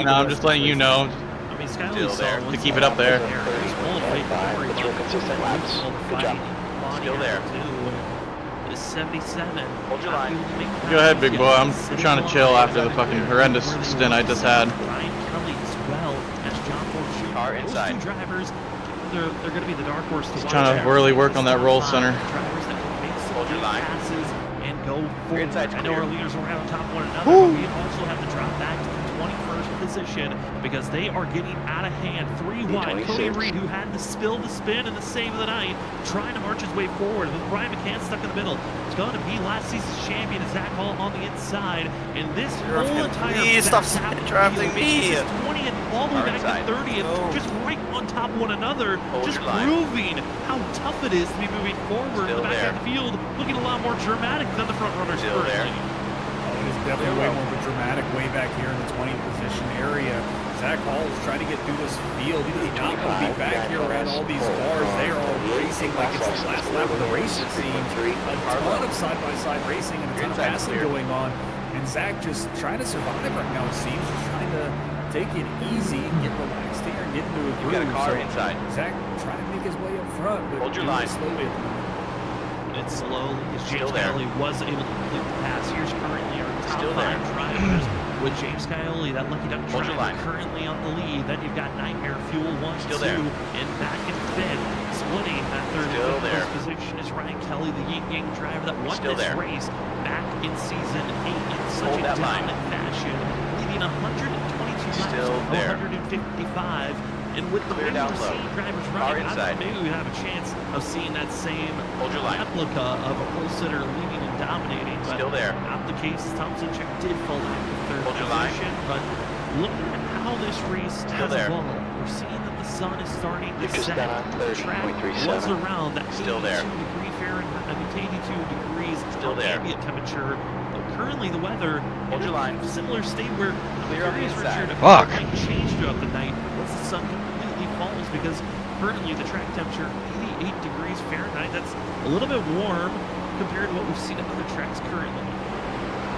know. I'm just letting you know. I mean, Scioli's To keep it up there. Consistent laps. Good job. Still there. It is 77. Hold your line. Go ahead, big boy. I'm trying to chill after the fucking horrendous stint I just had. Ryan Kelly as well as John Fortune. Car inside. Those two drivers, they're going to be the dark horse to watch. Trying to really work on that roll center. Drivers that can make some Hold your line. passes and go forward. I know our leaders are around top one another, Woo. but we also have to drop back to the 21st position because they are getting out of hand. 3 wide. Cody Reed, who had to spill the spin and the save of the night, trying to march his way forward with Brian McCann stuck in the middle. It's going to be last season's champion, Zach Hall, on the inside. And this whole entire Please stop drafting me. 20th all the way back to 30th, just right on top of one another, just proving how tough it is to be moving forward in the back of the field, looking a lot more dramatic than the front runners currently. It is definitely way more of a dramatic way back here in the 20th position area. Zach Hall is trying to get through this field. He does not want to be back here around all these cars. They are all racing like it's the last lap of the race, it seems. A ton of side-by-side racing and a ton of passing going on. And Zach just trying to survive right now, it seems. Just trying to take it easy, get relaxed here, and get into a groove. You got a car inside. Zach trying to make his way up front, but hold your line slowly. It's slowly as James Scioli was able to complete the pass. Here's currently our top 5 drivers with James Scioli, that lucky duck driver, currently on the lead. Then you've got Nightmare Fuel 1, 2, and back in 5th. Splitting that 3rd and 4th position is Ryan Kelly, the Yin Yang driver that won this race back in season 8 in such a dominant fashion, leading 122 laps, 155. And with the way we're seeing drivers running, maybe we have a chance of seeing that same replica of a pole sitter leading and dominating. But not the case. Thompson check did fall out of 3rd position. But looking at how this race has evolved, we're seeing that the sun is starting to set. The track was around that 82 degree Fahrenheit, 82 degrees ambient temperature. Currently, the weather in a similar state where I'm curious, Richard, if it might change throughout the night once the sun completely falls, because currently the track temperature 88 degrees Fahrenheit. That's a little bit warm compared to what we've seen at other tracks currently.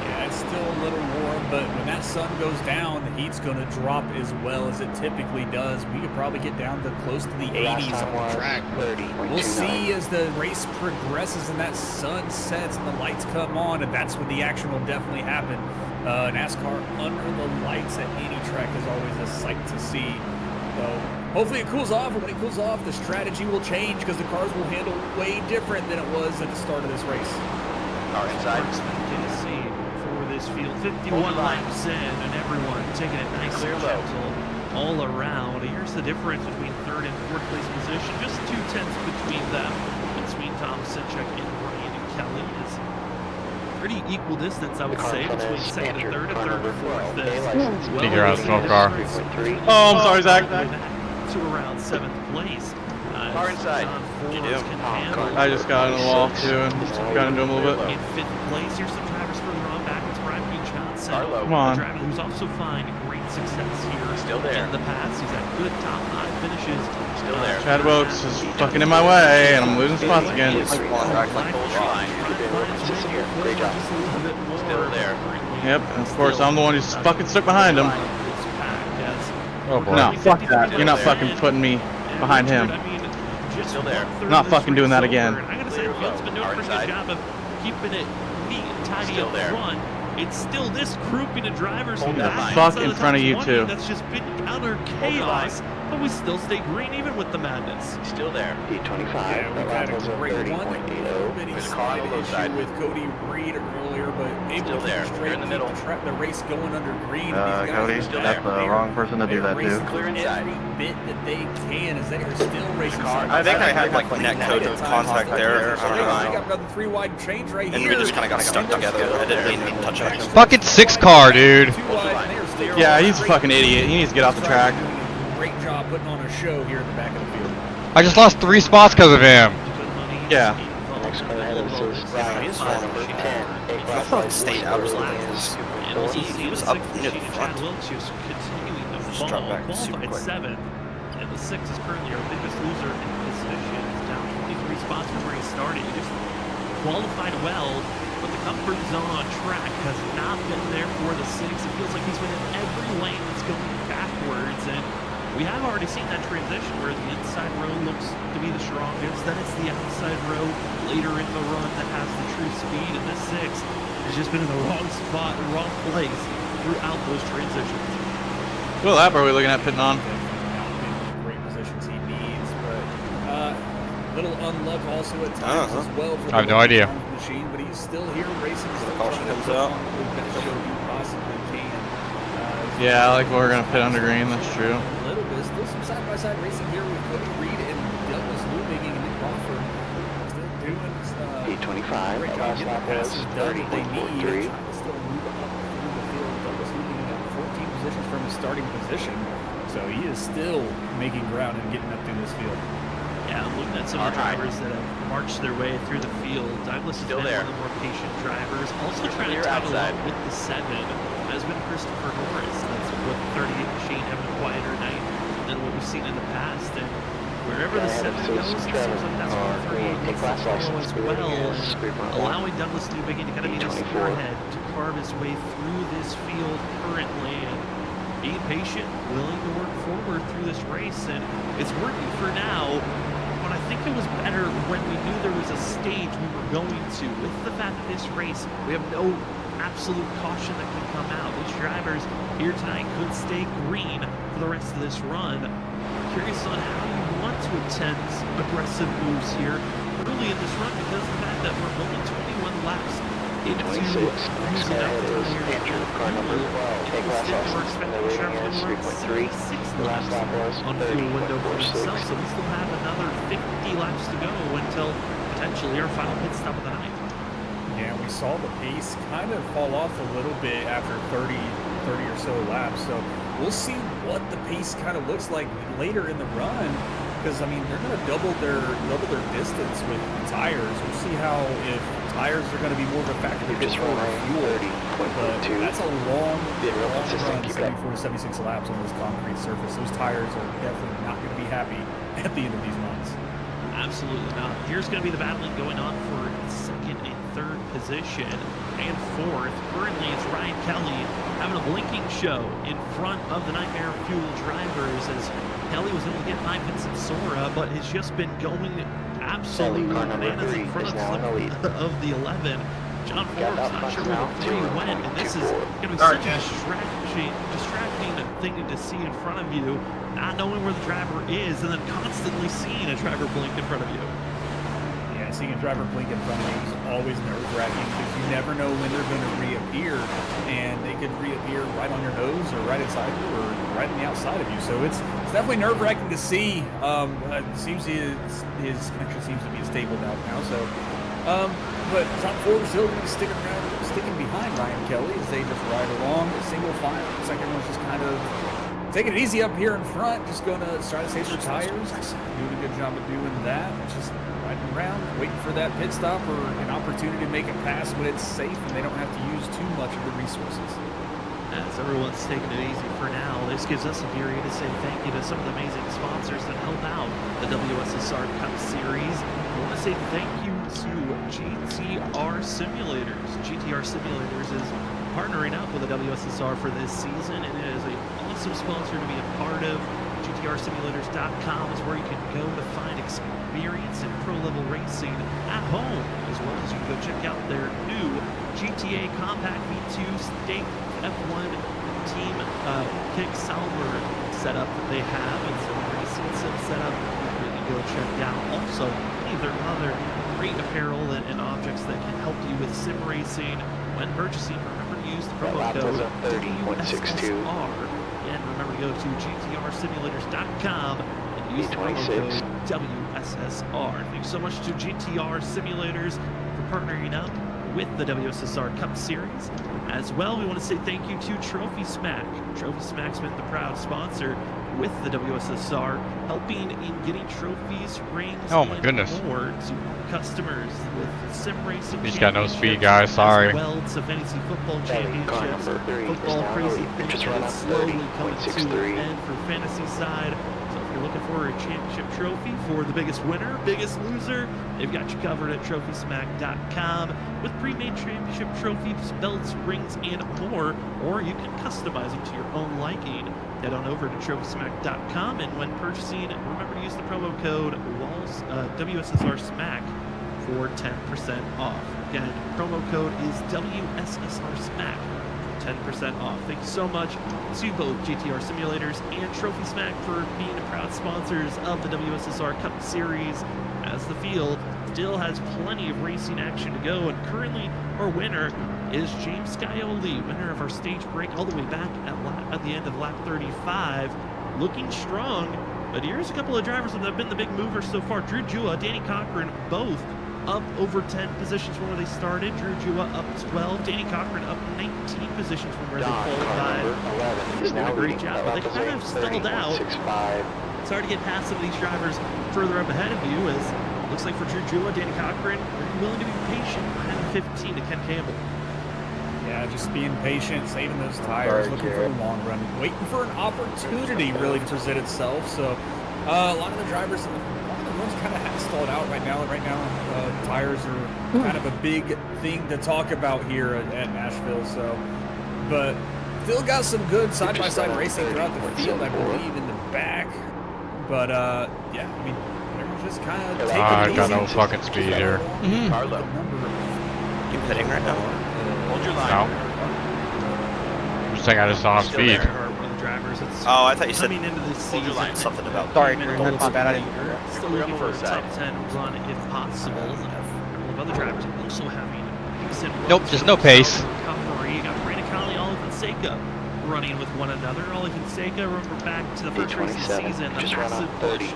Yeah, it's still a little warm, but when that sun goes down, the heat's going to drop as well as it typically does. We could probably get down to close to the 80s on the track, but we'll see as the race progresses and that sun sets and the lights come on, and that's when the action will definitely happen. NASCAR under the lights at any track is always a sight to see. So hopefully it cools off, and when it cools off, the strategy will change because the cars will handle way different than it was at the start of this race. Car inside. Tennessee for this field, 51 laps in, and everyone taking it nice and gentle all around. Here's the difference between 3rd and 4th place position, just 2/10 between them, between Thompson, Check, and Ryan and Kelly. Is pretty equal distance, I would say, between 2nd and 3rd and 3rd and 4th. Figure out small car. Oh, I'm sorry, Zach. To around 7th place. Car inside. I just got in the wall too and got into him a little bit. In 5th place, here's some drivers further on back. It's Brian B. Johnson. Come on. A driver who's also finding great success here. Still there. In the past, he's had good top 5 finishes. Still there. Chad Wilkes is fucking in my way and I'm losing spots again. Hold your line. Great job. Still there. Yep, and of course I'm the one who's fucking stuck behind him. Oh boy. No, fuck that. You're not fucking putting me behind him. Still there. I'm not fucking doing that again. I gotta say, the field's been doing a pretty good job of keeping it neat and tidy up front. It's still this grouping of drivers Fuck in front of you two. That's just been utter chaos but we still stay green even with the madness. Still there. P25. Yeah, we've had a great one. There's a car on the low side. With Cody Reed earlier, but able Still to there. keep You're in the middle. the race going under green. Cody, that's the wrong person to do that to. Clear inside. Every bit that they can as they are still racing. I think I had like netcode contact there. I don't know. I got another 3-wide change right And here. we just kind of got stuck together. I didn't mean to touch it. Fucking 6 car, dude. Yeah, he's a fucking idiot. He needs to get off the track. Great job putting on a show here in the back of the field. I just lost 3 spots because of him. Yeah. Next car ahead of us is Ryan, number 10. I thought it stayed out or something. He was up near the front. Just drop back super quick. 7, and the 6 is currently our biggest loser in position. It's down 23 spots from where he started. He just qualified well, but the comfort zone on track has not been there for the 6. It feels like he's been in every lane that's going backwards, and we have already seen that transition where the inside row looks to be the strongest, then it's the outside row later in the run that has the true speed, and this 6 has just been in the wrong spot, the wrong place throughout those transitions. What lap are we looking at pitting on? Great positions he needs, but little unluck also at times as well for the I have no idea. machine, but he's still here racing. Still caution trying to comes put out. on the best show he possibly can. Yeah, I like we're gonna pit under green. That's true. A little bit, still some side-by-side racing here with Cody Reed and Douglas Lubing and Nick Crawford. Still doing P25. great job getting the passes done that they need. Trying to still move up through the field. Douglas Lubing got 14 positions from his starting position, so he is still making ground and getting up through this field. Yeah, I'm looking at some of the drivers that have marched their way through the field. Douglas has been one of the more patient drivers. Also trying to tag along with the 7 has been Christopher Norris. That's with the 38 machine having a quieter night than what we've seen in the past. And wherever the 7 goes, it seems like that's where 38 needs to follow as well. And allowing Douglas Lubing to kind of be the spearhead to carve his way through this field currently. And being patient, willing to work forward through this race. And it's working for now. But I think it was better when we knew there was a stage we were going to. With the fact that this race, we have no absolute caution that can come out. These drivers here tonight could stay green for the rest of this run. Curious on how you want to attempt aggressive moves here early in this run because of the fact that we're only 21 laps into using up the earlier car number 12. Take last lessons in the rating is 3.3. The last lap was on fuel window for himself, so we still have another 50 laps to go until potentially our final pit stop of the night. Yeah, we saw the pace kind of fall off a little bit after 30 or so laps. So we'll see what the pace kind of looks like later in the run. Because I mean, they're going to double their distance with tires. We'll see how if tires are going to be more of a factor for fuel. But that's a long run, 74 to 76 laps on this concrete surface. Those tires are definitely not going to be happy at the end of these runs. Absolutely not. Here's going to be the battling going on for 2nd and 3rd position and 4th. Currently, it's Ryan Kelly having a blinking show in front of the Nightmare Fuel drivers as Kelly was able to get 9 pits of Sora, but has just been going absolutely bananas in front of the 11. John Forbes not sure where the 3 went, and this is going to be such a distracting thing to see in front of you, not knowing where the driver is, and then constantly seeing a driver blink in front of you. Yeah, seeing a driver blink in front of you is always nerve-wracking because you never know when they're going to reappear, and they could reappear right on your nose or right inside you or right on the outside of you. So it's definitely nerve-wracking to see. It seems his connection seems to be stable now. So, but John Forbes still going to be sticking behind Ryan Kelly as they just ride along, single file. The second one's just kind of taking it easy up here in front, just going to try to save their tires. Doing a good job of doing that. Just riding around, waiting for that pit stop or an opportunity to make it pass when it's safe and they don't have to use too much of the resources. As everyone's taking it easy for now, this gives us a period to say thank you to some of the amazing sponsors that help out the WSSR Cup Series. I want to say thank you to GTR Simulators. GTR Simulators is partnering up with the WSSR for this season, and it is an awesome sponsor to be a part of. GTRsimulators.com is where you can go to find experience in pro-level racing at home, as well as you can go check out their new GTA Compact V2 Stake F1 Team Kick Salver setup that they have. And so racing sim setup, you can go check out. Also, hey, there are other great apparel and objects that can help you with sim racing. When purchasing, remember to use the promo code WSSR. And remember to go to GTRsimulators.com and use the promo code WSSR. Thanks so much to GTR Simulators for partnering up with the WSSR Cup Series. As well, we want to say thank you to Trophy Smack. Trophy Smack's been the proud sponsor with the WSSR, helping in getting trophies, rings, and more to customers with sim racing. He's got no speed, guys. Sorry. As well, to fantasy football championships, football crazy things that is slowly coming to an end for fantasy side. So if you're looking for a championship trophy for the biggest winner, biggest loser, they've got you covered at TrophySmack.com with pre-made championship trophies, belts, rings, and more. Or you can customize them to your own liking. Head on over to TrophySmack.com, and when purchasing, remember to use the promo code WSSR Smack for 10% off. Again, promo code is WSSR Smack for 10% off. Thank you so much to both GTR Simulators and Trophy Smack for being proud sponsors of the WSSR Cup Series, as the field still has plenty of racing action to go, and currently our winner is James Scioli, winner of our stage break all the way back at the end of lap 35, looking strong. But here's a couple of drivers that have been the big movers so far. Drew Jua, Danny Cochran, both up over 10 positions from where they started. Drew Jua up 12, Danny Cochran up 19 positions from where they qualified. They're doing a great job, but they kind of stalled out. It's hard to get past some of these drivers further up ahead of you, as it looks like for Drew Jua, Danny Cochran, are willing to be patient behind the 15 to Ken Campbell. Yeah, just being patient, saving those tires, looking for the long run, waiting for an opportunity really to present itself. So a lot of the drivers, a lot of the ones kind of have stalled out right now. Tires are kind of a big thing to talk about here at Nashville. So, but still got some good side-by-side racing throughout the field, I believe, in the back. But yeah, I mean, everyone's just kind of taking it easy. I got no fucking speed here. Carlo. You pitting right now? Hold your line. No. I'm just saying I just don't have speed. Oh, I thought you said coming into this hold your line. season. Something about. Sorry, my bad. I didn't. Still looking for a top 10 run if possible. A couple of other drivers also having decent runs. Nope, just no pace. Recovery. You got Brandon Colley, Olive Fonseca running with one another. Olive Fonseca, remember back to the first race of the season, a massive push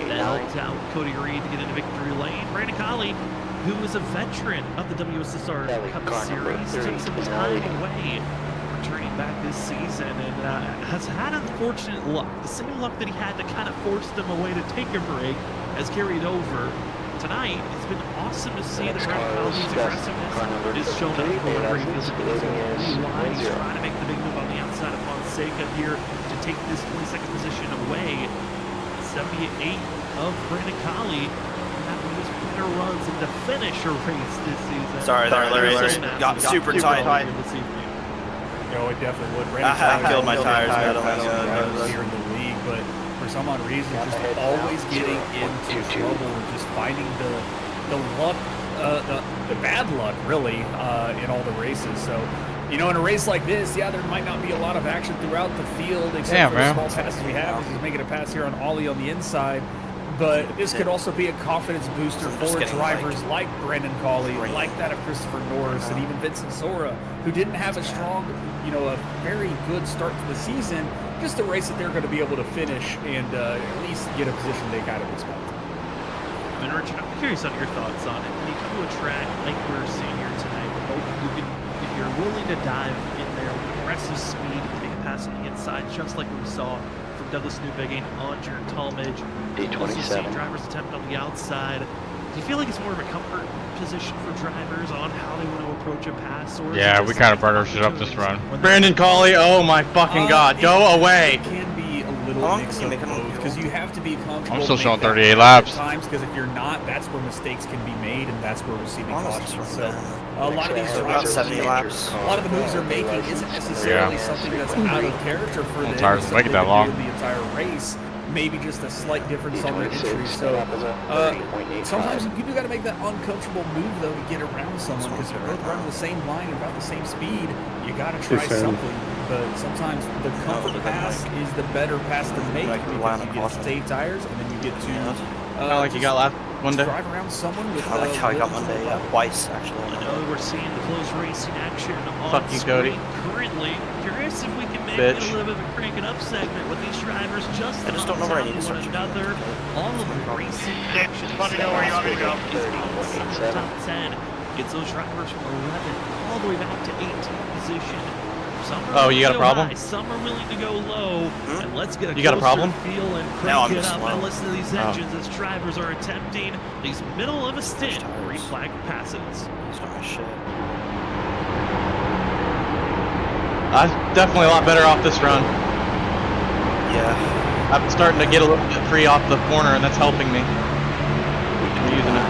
that helped out Cody Reed to get into victory lane. Brandon Colley, who is a veteran of the WSSR Cup Series, took some time away, returning back this season, and has had unfortunate luck. The same luck that he had to kind of force them away to take a break has carried over. Tonight, it's been awesome to see the Brandon Colley's aggressiveness is shown up for whenever he feels like he's going He's trying to make the big move on the outside of Fonseca here to take this 22nd position away. 78 of Brandon Colley. Runs and to finish a race this season. Sorry, Larry. Got super tight. No, it definitely would. I killed my tires. Here in the league, but for some odd reason, just always getting into trouble and just finding the luck, the bad luck, really, in all the races. So, you know, in a race like this, yeah, there might not be a lot of action throughout the field, except for the small passes we have. He's making a pass here on Ollie on the inside. But this could also be a confidence booster for drivers like Brandon Colley, like that of Christopher Norris, and even Vincent Sora, who didn't have a strong, you know, a very good start to the season. Just a race that they're going to be able to finish and at least get a position they kind of expect. I mean, Richard, I'm curious on your thoughts on it. When you come to a track like we're seeing here tonight, if you're willing to dive in there with aggressive speed and make a pass on the inside, just like we saw from Douglas Newbegin on Jared Talmadge. Also see drivers attempt on the outside. Do you feel like it's more of a comfort position for drivers on how they want to approach a pass? Or yeah, we kind of burned our shit up this run. Brandon Colley, oh my fucking god, go away! It can be a little mix of both, because you have to be comfortable. I'm still showing 38 laps. Because if you're not, that's where mistakes can be made, and that's where receiving cautions. So a lot of these drivers, 70 laps. A lot of the moves they're making isn't necessarily something that's out of character for them. Tires make it that long. The entire race. maybe just a slight difference on the entry. So sometimes you do got to make that uncomfortable move though to get around someone, because you're both running the same line about the same speed. You got to try something, but sometimes the comfort pass is the better pass to make, because you get to save tires and then you get to like you got last one day. drive around someone with I like how I got one day twice actually. I know we're seeing the close racing action on Fuck you, Cody. screen currently. Curious if we can make Bitch. it a little bit of a crank it up segment with these drivers just I just on don't know where I top need to of one switch. another. All of the racing action Let me know where you want me to go. is inside the top 10. Gets those drivers from 11 all the way back to 18th position. Some are You got a willing to go problem? high, some are willing to go low. And let's get a You got a closer problem? feel and Now crank I'm it just up slow. and listen to these engines as drivers are attempting these middle of a stint green flag passes. That's not my shit. Definitely a lot better off this run. Yeah. I'm starting to get a little bit free off the corner, and that's helping me. I'm using it.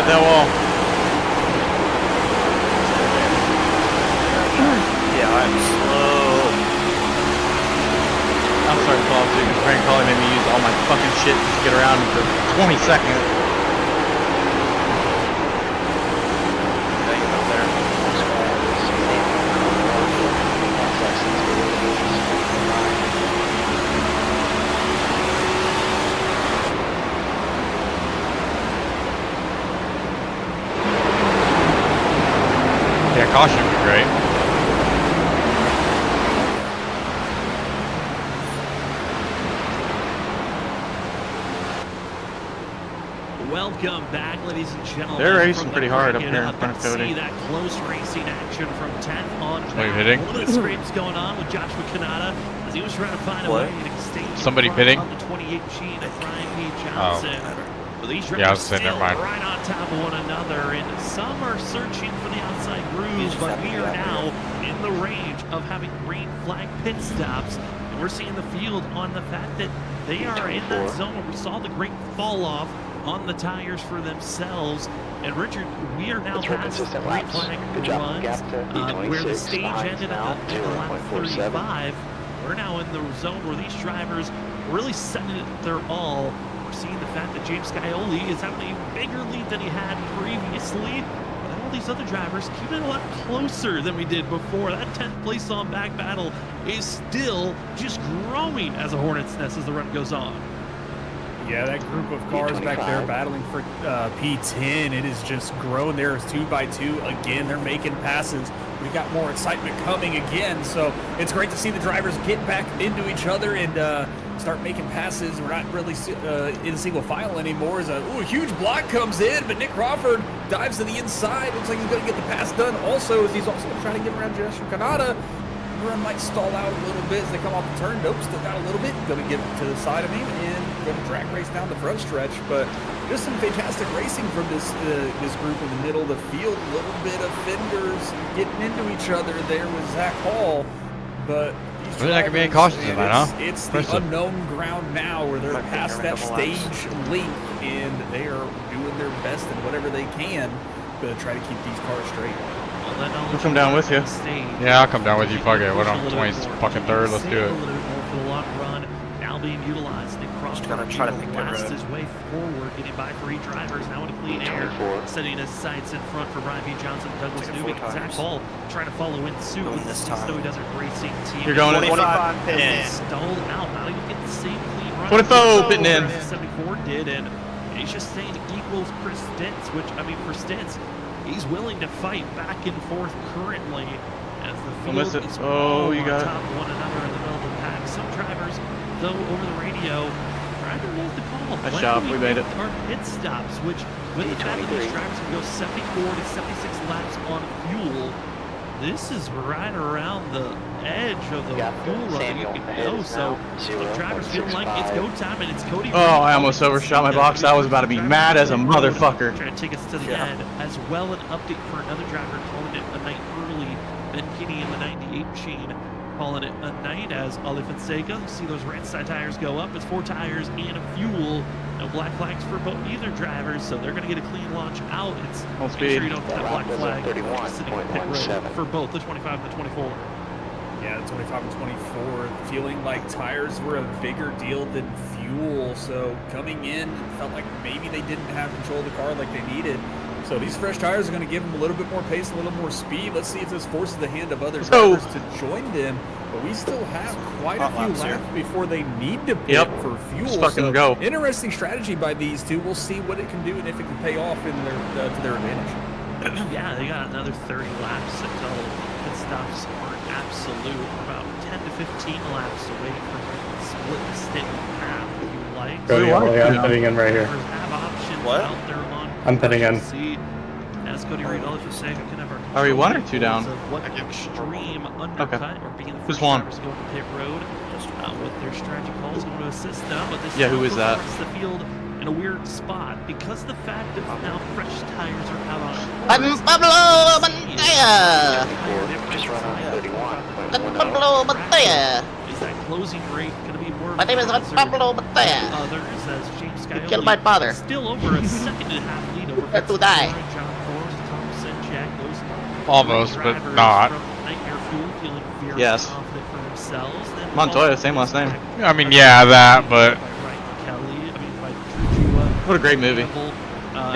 That wall. Yeah, I'm slow. I'm sorry, Paul, too, because Frank probably made me use all my fucking shit to get around for 20 seconds. Up there. Yeah, caution would be great. Welcome back, ladies and gentlemen. They're racing pretty hard up here in front of Cody. See that close racing action from 10th on Somebody back. hitting? A little bit of scrapes going on with Joshua Kanata as he was trying to find a way to stay in Somebody front pitting? on the 28 machine of Brian P. Johnson. But these Yeah, I drivers was saying, still never mind. right on top of one another, and some are searching for the outside grooves, but we are now in the range of having green flag pit stops. And we're seeing the field on the fact that they are in that zone where we saw the great fall off on the tires for themselves. And Richard, we are now past green flag runs, where the stage ended at the lap 35. We're now in the zone where these drivers really setting it their all. We're seeing the fact that James Scioli is having a bigger lead than he had previously. But all these other drivers keep it a lot closer than we did before. That 10th place on back battle is still just growing as a hornet's nest as the run goes on. Yeah, that group of cars back there battling for P10, it is just growing. There's 2 by 2 again. They're making passes. We got more excitement coming again, so it's great to see the drivers get back into each other and start making passes. We're not really in a single file anymore. As a huge block comes in, but Nick Crawford dives to the inside. Looks like he's going to get the pass done. Also, as he's also trying to get around Joshua Kanata. The run might stall out a little bit as they come off the turn. Nope, still got a little bit. Going to get to the side of him and going to drag race down the front stretch. But just some fantastic racing from this group in the middle of the field. A little bit of fenders getting into each other there with Zach Hall. But these Really not gonna be any cautions in that, huh? It's the unknown ground now where they're past that stage link and they are doing their best and whatever they can to try to keep these cars straight. I'll come down with you. Yeah, I'll come down with you. Fuck it. What on 23rd? Let's do it. A little bit more for the long run. Now being utilized. Nick Crawford try to make that blast road. his way forward, getting by 3 drivers now in clean air, setting his sights in front for Brian P. Johnson, Douglas Newby, and Zach Hall trying to follow in suit with the Snowy Desert Racing team. You're going at 25 pitting in. Stole out, not even get the same clean run. 24 pitting in. 74 did, and he's just saying equals for stints, which, I mean, for stints, he's willing to fight back and forth currently as the Almost field it. is Oh, all you on got top of one another in the middle of the pack. Some drivers, though, over the radio, trying to make the call. Nice job, we made it. Our pit stops, which with the fact that these drivers can go 74 to 76 laps on fuel, this is right around the edge of the fuel run that you can go. So the drivers feel like it's go time, and it's Cody. Oh, I almost overshot my box. I was about to be mad as a motherfucker. Trying to take us to the end. As well, an update for another driver calling it a night early. Ben Kinney in the 98 machine calling it a night as Ali Fonseca. You see those red side tires go up. It's 4 tires and a fuel. No black flags for both either drivers, so they're going to get a clean launch out. It's Full make speed. sure you don't have black flag sitting in pit road for both the 25 and the 24. Yeah, the 25 and 24, feeling like tires were a bigger deal than fuel. So coming in, it felt like maybe they didn't have control of the car like they needed. So these fresh tires are going to give them a little bit more pace, a little more speed. Let's see if this forces the hand of other drivers to join them. But we still have quite a few laps before they need to pit for fuel. Just fucking go. Interesting strategy by these two. We'll see what it can do and if it can pay off in their to their advantage. Yeah, they got another 30 laps until pit stops are absolute. We're about 10 to 15 laps away from split the stint in half if you like. I'm pitting in right here. Have options What? out there on I'm pitting in. as Cody Reed, I'll just say, can have our Are we 1 or 2 down? of what extreme undercut or being the Who's first one? drivers to go to pit road with their strategy calls going to assist them. But this Yeah, who is that? puts the field in a weird spot because the fact that now fresh tires are out on Pablo Montoya! Just run on 31. Pablo Montoya! Is that closing rate going to be more? My name is Pablo Montoya. Others as James Scioli killed my father. still over a second and a half lead over Got to die. John Forrest, Thompson, Jack, those Almost, but drivers not. from Nightmare Fuel feeling very Yes. confident for themselves. Then Montoya, same last name. I mean, yeah, that, but by Ryan Kelly, I mean by Trujillo, What a great movie. Campbell,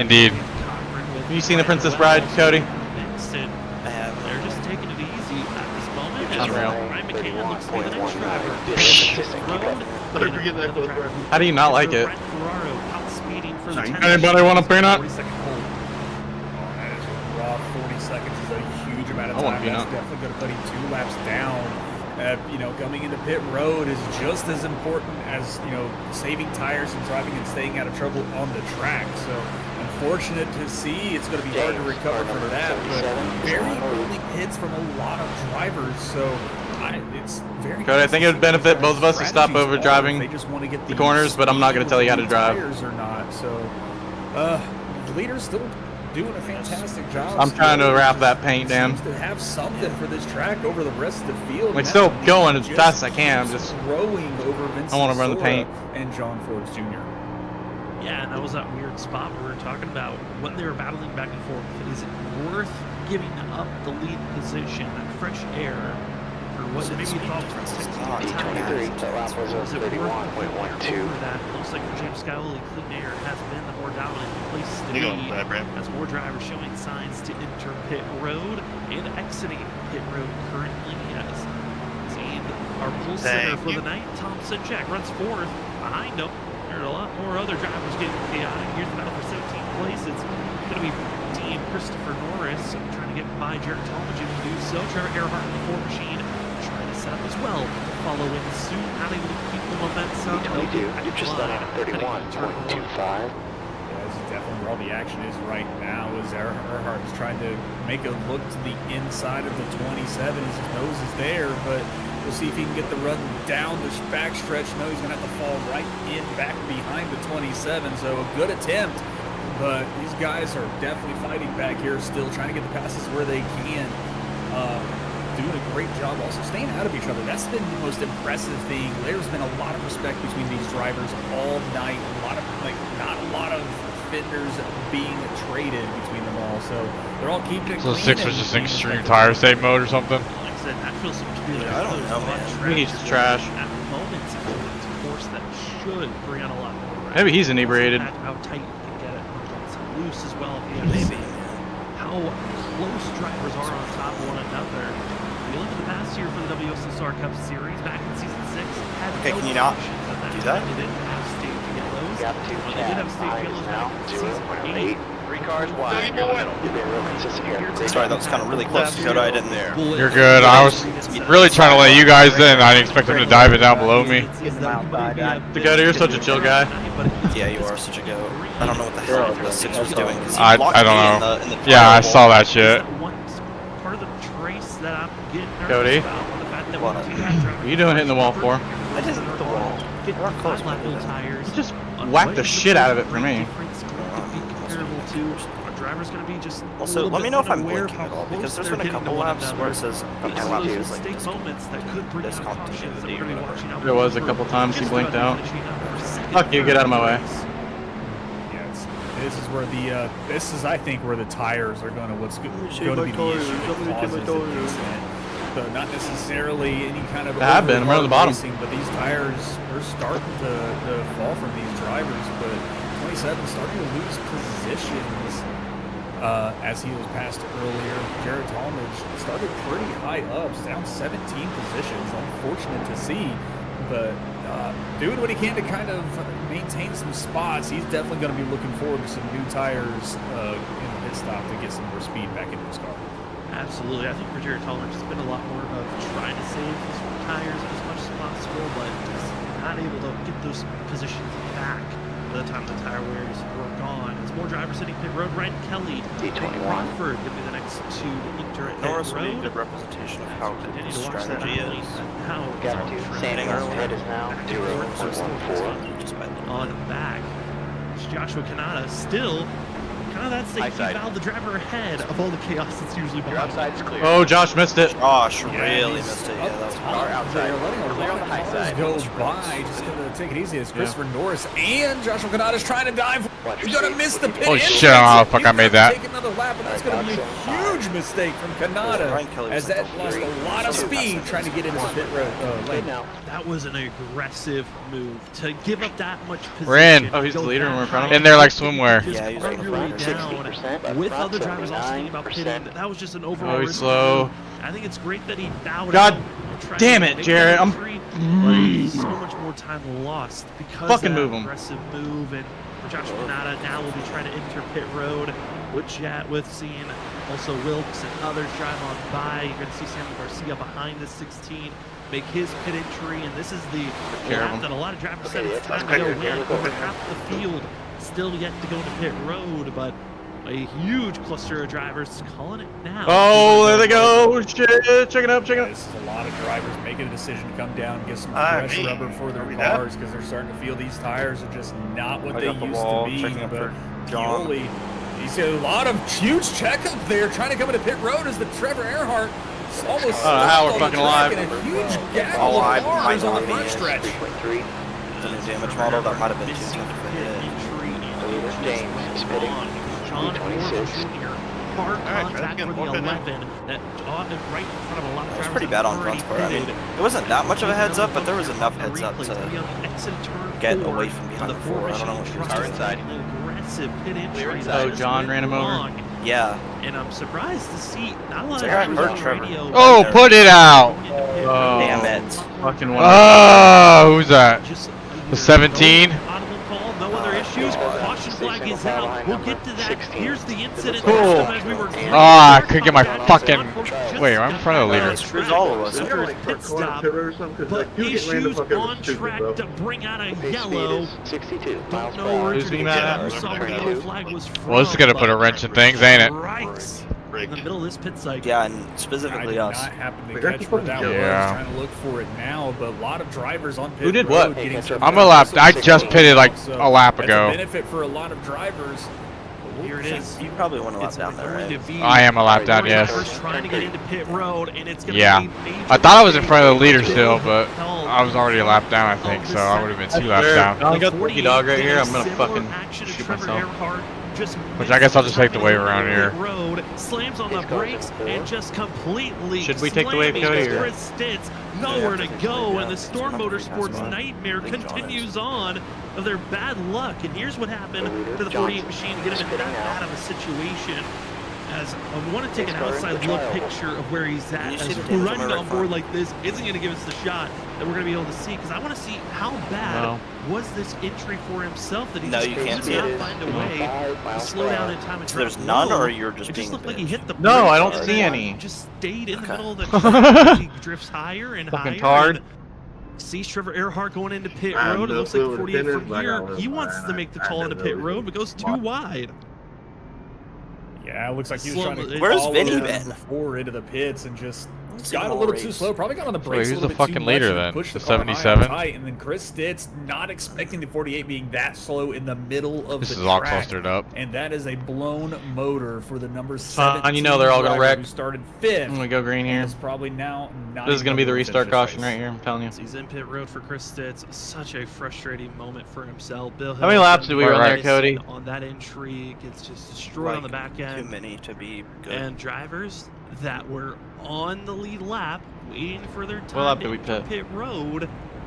Indeed. Cochran with Have you seen The Ryan Princess Bride, Reynolds, Cody? Vincent. They're just taking it easy at this moment. as Unreal. Ryan McCann looks to be the next driver. How do you not like it? Anybody want a peanut? 42nd pole. That is a raw 40 seconds is a huge amount of I want time. a peanut. That's definitely going to put him 2 laps down. You know, coming into pit road is just as important as, you know, saving tires and driving and staying out of trouble on the track. So unfortunate to see. It's going to be hard to recover from that. But very early hits from a lot of drivers. So it's very. Cody, I think it would benefit both of us to stop over driving They just want to get the corners, but I'm not going to tell you how to drive. Tires or not. So the leader's still doing a fantastic job. I'm trying to wrap that paint down. Seems to have something for this track over the rest of the field. I'm still going as fast as I can. I'm just rowing over Vincent I want to run the Sora paint. and John Forbes Jr. Yeah, and that was that weird spot we were talking about when they were battling back and forth. Is it worth giving up the lead position, fresh air, for what maybe you thought was 16 D23, that lap was a 31.12. That looks like for James Scioli, clean air has been the more dominant place to You be. going for that, Brad? As more drivers showing signs to enter pit road and exiting pit road currently. As seen our pole sitter for the night, Thompson Jack runs 4th behind him. There are a lot more other drivers getting chaotic. Here's the battle for 17th place. It's going to be Dean Christopher Norris trying to get by Jared Talmadge to do so. Trevor Earhart in the 4 machine trying to set up as well. Follow in soon, not able to keep the momentum. D22, you're just on 31.25. That's definitely where all the action is right now. As Earhart is trying to make a look to the inside of the 27 as his nose is there, but we'll see if he can get the run down the backstretch. No, he's going to have to fall right in back behind the 27, so a good attempt. But these guys are definitely fighting back here still, trying to get the passes where they can. Doing a great job also staying out of each other. That's been the most impressive thing. There's been a lot of respect between these drivers all night. A lot of, not a lot of fenders being traded between them all. So they're all keeping it So clean 6 was and just being extreme respectful. tire save mode or something? Like I said, Nashville seems to be like I don't know, man. We need his trash. At the moment, it's a course that should bring on a lot more. Maybe he's inebriated. How tight you can get it. It's loose as well. Maybe. How close drivers are on top of one another. If you look at the past year for the WSSR Cup Series back in season 6, had Okay, no can you not options at that do time. that? They didn't have stage yellows. Gap 2 Well, they did have stage Chad, yellows 5 back now, in season 8. 0.8. 3 cars wide. You're being real consistent here. Sorry, that was kind of really close to Dakota. I didn't there. You're good. I was really trying to let you guys in. I didn't expect him to dive it down below me. Dakota, you're such a chill guy. Yeah, you are such a goat. I don't know what the hell the 6 was doing. I don't know. Yeah, I saw that shit. Part of the trace that I'm getting Cody, what are you doing hitting the wall for? I didn't hit the wall. Tires. Just whacked the shit out of it for me. Driver's going to be just also, let me know if I'm blinking at all, because there's been a couple laps where it says moments that could bring this competition. There was a couple times he blinked out. Fuck you, get out of my way. Yes, this is where the this is I think where the tires are going to what's going to be the issue that causes the incident. So not necessarily any kind of I'm around the bottom. racing, but these tires are starting to fall from these drivers. But 27 starting to lose positions. As he was passed earlier, Jared Talmadge started pretty high up, down 17 positions. Unfortunate to see, but doing what he can to kind of maintain some spots. He's definitely going to be looking forward to some new tires in the pit stop to get some more speed back into his car. Absolutely. I think for Jared Talmadge, it's been a lot more of trying to save his tires as much as possible, but he's not able to get those positions back by the time the tire wears were gone. It's more drivers hitting pit road. Ryan Kelly, Crawford could be the next two to enter at Norris pit would be a road. good representation of how good his strategy is. Now, Standing on head is now 0.14. On back. It's Joshua Kanata still. Kind of that safety valve, the driver ahead of all the chaos that's usually behind. Outside is clear. Oh, Josh missed it. Josh really missed it. Yeah, that was outside. They're letting a lot of cars go by. Just going to take it easy as Christopher Norris and Joshua Kanata is trying to dive. He's going to miss the pit. Oh shit, I don't know how the fuck I made that. Take another lap, and that's going to be a huge mistake from Kanata as that lost a lot of speed trying to get into the pit road lane. That was an aggressive move to give up that much position. We're in. Oh, he's the leader and we're in front of him? In there like swimwear. Yeah, he's right in front. Down with other drivers also thinking about pitting. That was just an overall he's slow. I think it's great that he bowed God out. damn it, Jared. I'm so much more time lost because fucking of move that him. aggressive move. And for Joshua Kanata now will be trying to enter pit road with seeing also Wilkes and others drive on by. You're going to see Samuel Garcia behind the 16 make his pit entry, and this is the lap that a lot of drivers said it's time to go in. Over half the field still yet to go to pit road, but a huge cluster of drivers calling it now. Oh, there they go. Shit, check it up, check it up. This is a lot of drivers making a decision to come down and get some fresh rubber for their cars because they're starting to feel these tires are just not what they used to be. But Pioli, you see a lot of huge checkup there trying to come into pit road as the Trevor Earhart almost how we're fucking alive. And a huge gap of cars on the front stretch. The new damage model, that might have been too tough to hit. James is pitting. John 26. Hard contact for the 11. That right in front of a lot of drivers. It was pretty bad on Grunt's part. I mean, it wasn't that much of a heads up, but there was enough heads up to get away from behind the 4. I don't know what she was doing. Inside. Oh, John ran him over. Yeah. And I'm surprised to see not a lot of radio. Oh, put it out. Oh, damn it. Fucking oh, who's that? The 17? No other issues. Caution flag is out. We'll get to that. Here's the incident. Cool. Ah, I couldn't get my fucking. Wait, I'm in front of the leader. Screws all of us. Pit stop, but issues on track to bring out a yellow. 62. Don't know where Who's being mad at? saw where the yellow flag was from. Well, this is gonna put a wrench in things, ain't it? Right in the middle of this pit cycle. Yeah, and specifically us. Not happen to catch where that was. Trying to look for it now, but a lot of drivers on pit Who did road what? getting some I'm a lap. I just pitted like a lap that's ago. a benefit for a lot of drivers. Here it is. You probably want to lap down there, right? I am a lap down, yes. Trying to get into pit road, and it's gonna Yeah. be major. I thought I was in front of the leader still, but I was already a lap down, I think, so I would have been 2 laps down. I got the lucky dog right here. I'm gonna fucking shoot myself. Which I guess I'll just take the wave around here. Road slams on the brakes and just completely. Should we take the wave, Cody? Chris Stitz, nowhere to go, and the Storm Motorsports nightmare continues on of their bad luck. And here's what happened to the 48 machine to get him in that bad of a situation. as I want to take an outside look picture of where he's at. As running on board like this isn't going to give us the shot that we're going to be able to see, because I want to see how bad was this entry for himself that he just could not find a way to slow down in time. So there's none, or you're just being looked like he hit the No, I don't see any. Just stayed in the middle of the track. He drifts higher and fucking higher. hard. Sees Trevor Earhart going into pit road. It looks like 48 from here. He wants to make the call into pit road, but goes too wide. Yeah, it looks like he was trying to Where's follow Vinny him been? Before into the pits and just got a little too slow. Probably got on the brakes Wait, a who's little the bit fucking too leader much and then? pushed The car high on 77? tight, and then Chris Stitz not expecting the 48 being that slow in the middle of This the is all track. clustered up. And that is a blown motor for the number 7. And you know they're all gonna wreck. Who started 5th. I'm gonna go green here. Is probably now not. This is gonna be the restart caution race. right here. I'm telling you. He's in pit road for Chris Stitz. Such a frustrating moment for himself. Bill How many laps did we run there, Cody? On that entry, gets just destroyed on the back end. Too many to be good. And drivers that were on the lead lap, waiting for their What lap time did we to pit? pit road,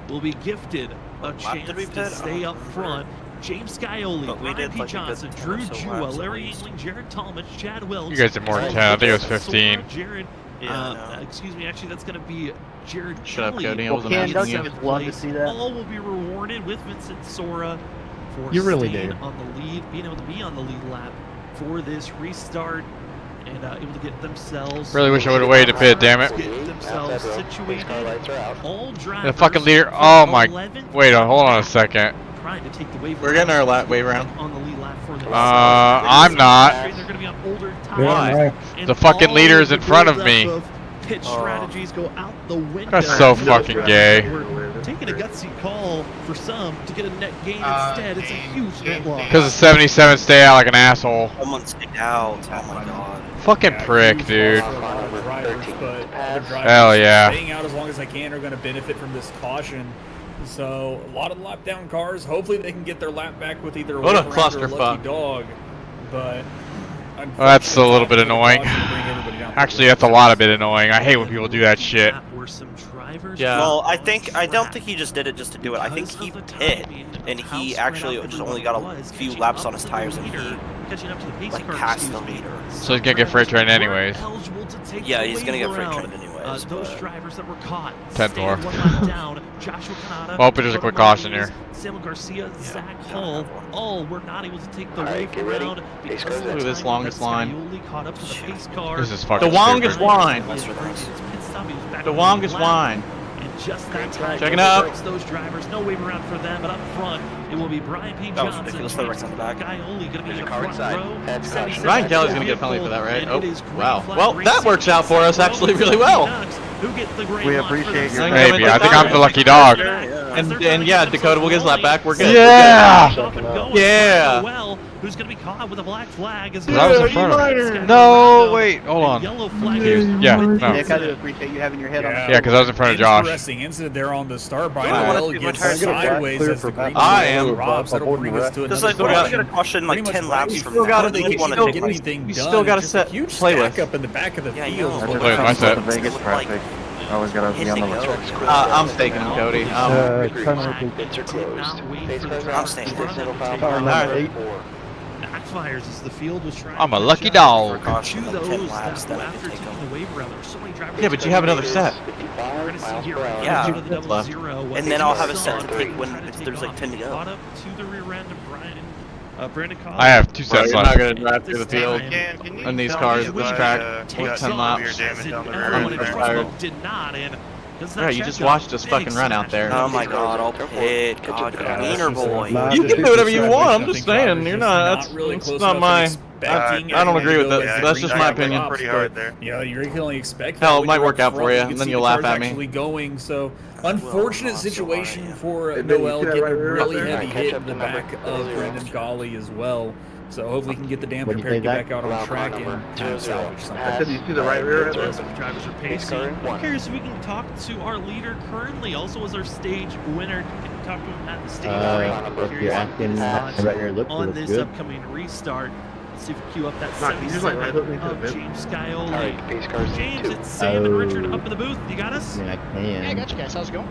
will be gifted a chance did we to pit? stay up front. James Scioli, But we Brian did P. like a good Johnson, 10 Drew or so Jua, laps at Larry least. England, Jared Talmadge, Chad Wells. You guys did more than 10. I think it was 15. Jared, excuse me, actually that's going to be Jared Shut up, Kelly. Cody. I wasn't in asking you. seventh Love to place. see that. All will be rewarded with Vincent Sora for You really staying do. on the lead, being able to be on the lead lap for this restart, and able to get themselves. Really wish I would have waited to pit, damn it. Get themselves situated. All drivers. The fucking leader. Oh my. 11th Wait, hold on a second. trying to take the wave. We're getting our lap wave round. On the lead lap for the I'm not. They're going to be on older tires. Why? And The fucking all leader is the in front of build-up me. of Pit strategies go out the window. That's so fucking gay. We're taking a gutsy call for some to get a net gain instead. It's a huge net loss. Because the 77 stay out like an asshole. Someone stick out. Oh my god. Fucking prick, dude. Hell Hell yeah. Staying out as long as they can are going to benefit from this caution. So a lot of lap down cars. Hopefully they can get their lap back with either What a wave around or clusterfuck. lucky dog. But That's a little bit unfortunately, annoying. caution to bring everybody down to Actually, the that's a lot of bit annoying. I hate when people do that shit. Were some drivers Yeah. Well, I don't think he just did it just to do it. I think he pit, and he actually just only got a few laps on his tires, and he like passed the leader. So he's gonna get freight train anyways. Yeah, he's gonna get freight trained anyways. Those drivers that were caught. 10-4. Down. Joshua Kanata, Well, but there's a quick caution here. Samuel Garcia, Zach Hull, all were not able to take the wave around because of Look at this time longest that line. Scioli caught up to the pace car. This is fucking The longest stupid. line. The The longest line. And just that time, Checking up. breaks those drivers. No wave around for them, but up front, it will be Brian P. That was Johnson. ridiculous, the wrecks on the back. Scioli gonna be in the car front inside. row. That's 77 Ryan Kelly's gonna get a vehicle, penalty for that, right? and Oh, it is green wow. flag Well, that racing. works out for us actually really well. Who get the green We light for appreciate them? your- Maybe. I think I'm the lucky dog. And yeah, Dakota will get his lap back. We're good. Yeah. Yeah. Well, who's going to be caught with a black flag? Is I was in front of him. No, wait, hold on. Yellow flag. Yeah, no. Nick, I do appreciate you having your head on Yeah, because I was in front of Josh. Interesting incident there on the start. Brian I wanna Bell see my gets tires sideways clear as for the green back. I flag am. drops. That'll bring us to Because another like, what if we got- get a caution like pretty 10 much laps right from before now? gotta they Then get you want to to get take anything we done. still gotta It's just a set huge play with. stack up in the back of the Yeah, I field. know. Look at my set. Vegas traffic. Always gotta be on the left. I'm taking him, Cody. Bids are closed. I'm staying. Car number 8. Backfires as the field was trying. I'm a to lucky catch up dog. to Caution, like those 10 laps, that then go I can after take taking them. the wave around. There's so many drivers. Yeah, but you have another set. We're gonna see here. Yeah. Into the double Left. zero. What And they then I'll have a saw set to take when trying to there's take like 10 to go. Caught up to the rear end of Brandon Collins. I have 2 Bro, sets you're not left. gonna drive through the field Can you on these tell cars me at this what, track what with 10 severe laps. damage on the rear Everyone end in there? tired. front did not, and Yeah, you just watched us fucking run out there. Oh my god, I'll pit. God, cleaner boy. You can do whatever you want. I'm just saying. You're not. That's not my. I don't agree with that. Yeah, That's just my that went opinion. pretty hard there. Yeah, you can only expect. Hell, that it when might you're work up out for front. you, can and see then the you'll laugh cars at me. Actually going. So, unfortunate Well, situation for And then you Noel see that getting right a rear really up there? heavy hit in the back of Brandon Golly as well. So hopefully he can get the damper What'd you repair, say, get back out on Round track, number and 00. salvage something. I said you see the right rear end? Most of the drivers are pacing. I'm curious if we can talk to our leader currently, also as our stage winner. Can you talk to him at the stage? if Curious you're if asking his thoughts right here, look, on looks this good. upcoming restart. Let's see if we queue up that Nah, you just, like, 77 right hook me to the of bit. James Alright, Scioli. pace cars James, 2. it's Sam and Richard up in the booth. You got us? I mean, I can. Yeah, I got you guys. How's it going?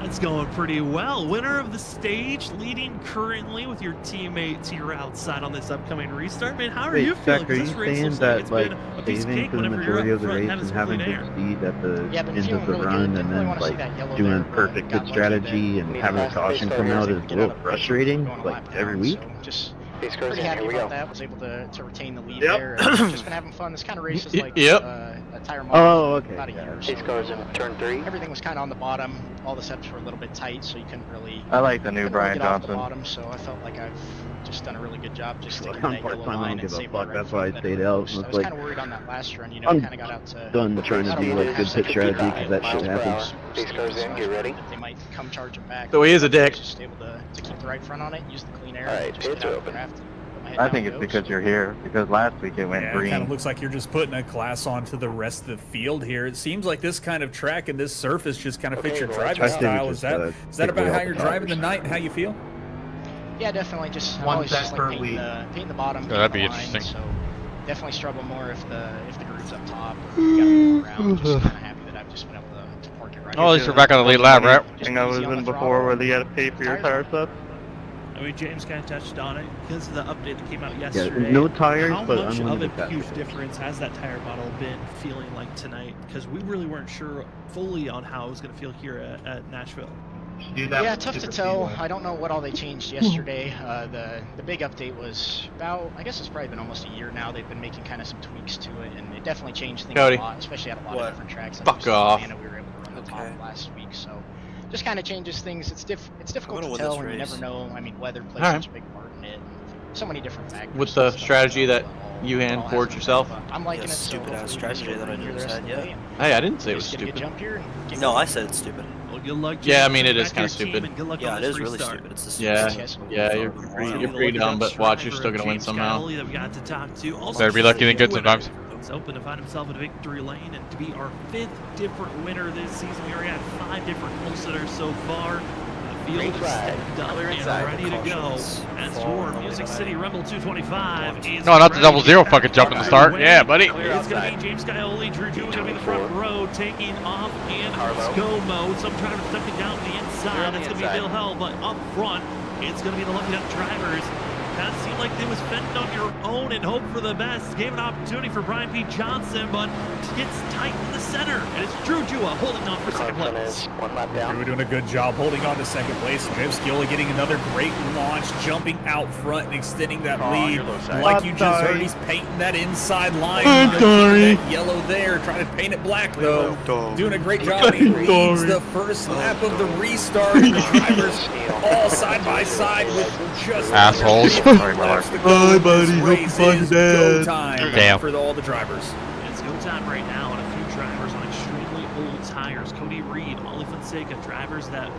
That's going pretty well. Winner of the stage, leading currently with your teammates here outside on this upcoming restart. Man, how are you feeling? Are you saying that like saving for the majority of the race and having good speed at the end of the run, and then like doing perfect good strategy and having a caution come out is a little frustrating, like every week? Just pretty happy about that. Was able to retain the lead Yep. there. Just been having fun. This kind of race is like Yep. a tire mod. Oh, okay. About a year or Yeah. so. Cars in turn 3. Everything was kind of on the bottom. All the steps were a little bit tight, so you couldn't really. I like the new couldn't really Brian get off the Johnson. bottom, so I felt like I've just done a really good job just sticking to I'm that yellow part-time, I line don't and give a saving the fuck, right that's why I front stayed better out. boost. I It's was like, kind of worried on that last run, you know, I'm kind of got out to. done trying to do like good pit strategy because that shit happens. These cars in, get ready. They might come charging back. So he is a dick. Just able to keep the right front on it, use the clean air. Alright, just pits get are out open. the draft, put my head I down think and it's go, because so- you're here, because last week it went Yeah, it green. kind of looks like you're just putting a class onto the rest of the field here. It seems like this kind of track and this surface just kind of fits your well, driving I think we style. just, Is that take about away how all you're the driving tires. tonight and how you feel? Yeah, definitely. Just I'm One always set just per like week. painting the bottom. Yeah, that'd painting be the line, interesting. So definitely struggle more if the groove's up top. You gotta move around. Just kind of happy that I've just been able to park it right. Oh, at least we're back on the lead lap, right? Thing I was in before where you had to pay for your tire stuff. I mean, James kind of touched on it because of the update that came out Yeah, yesterday. no tires, How but much of unlimited a passenger. huge difference has that tire model been feeling like tonight? Because we really weren't sure fully on how it was going to feel here at Nashville. Yeah, tough to tell. I don't know what all they changed yesterday. The big update was about, I guess it's probably been almost a year now. They've been making kind of some tweaks to it, and it definitely changed things Cody. a lot, especially at a lot What? of different tracks. I Fuck know off. Savannah, we were able to run the Okay. top last week, so just kind of changes things. It's difficult gonna to win tell, this and you race. never know. I mean, weather plays Alright. such a big part in it. So many different factors. With the so strategy that all- you it hand all towards has an yourself? effect, but I'm liking Yeah, it. So stupid-ass hopefully we strategy just that I go here never the rest said of the yet. day and Hey, I didn't say it was just get a good stupid. jump here and get No, going. I said it's stupid. Well, good luck, Yeah, I James. mean, it Back is to kinda your stupid. team, and good luck Yeah, on it this is really restart. stupid. It's the Yeah, stupidest yeah, you're fucking pretty, thing. you're pretty dumb, but watch, you're still gonna win James somehow. Scully that we got to talk to. Also, Better be lucky than good winner. sometimes. It's open to find himself in victory lane and to be our 5th different winner this season. We already had 5 different pole sitters so far. The field is stepped up and ready to go. As for Music City Rumble 225 is No, not the ready. double zero fucking jump in the start. Yeah, buddy. It's going to be James Scully, Drew Jewell going to be in the front row, taking off in go mode. Some drivers stepping down the inside. It's going to be Bill Hell, but up front, it's going to be the Lucky Duck drivers. That seemed like they was fending on your own and hope for the best. Gave an opportunity for Brian P. Johnson, but gets tight in the center. And it's Drew Jewell holding on for second place. One lap They down. were doing a good job holding on to second place. James Skilly getting another great launch, jumping out front and extending that lead. Like you just heard, he's painting that inside line. Keeping that yellow there, trying to paint it black though. Doing a great job. He leads the first lap of the restart. The drivers all side by side with just Assholes. laps to go. Bye, buddy. This Hope you race find is your go dad. time Damn. for all the drivers. It's go time right now, and a few drivers on extremely old tires. Cody Reed, Ollie Fonseca, drivers that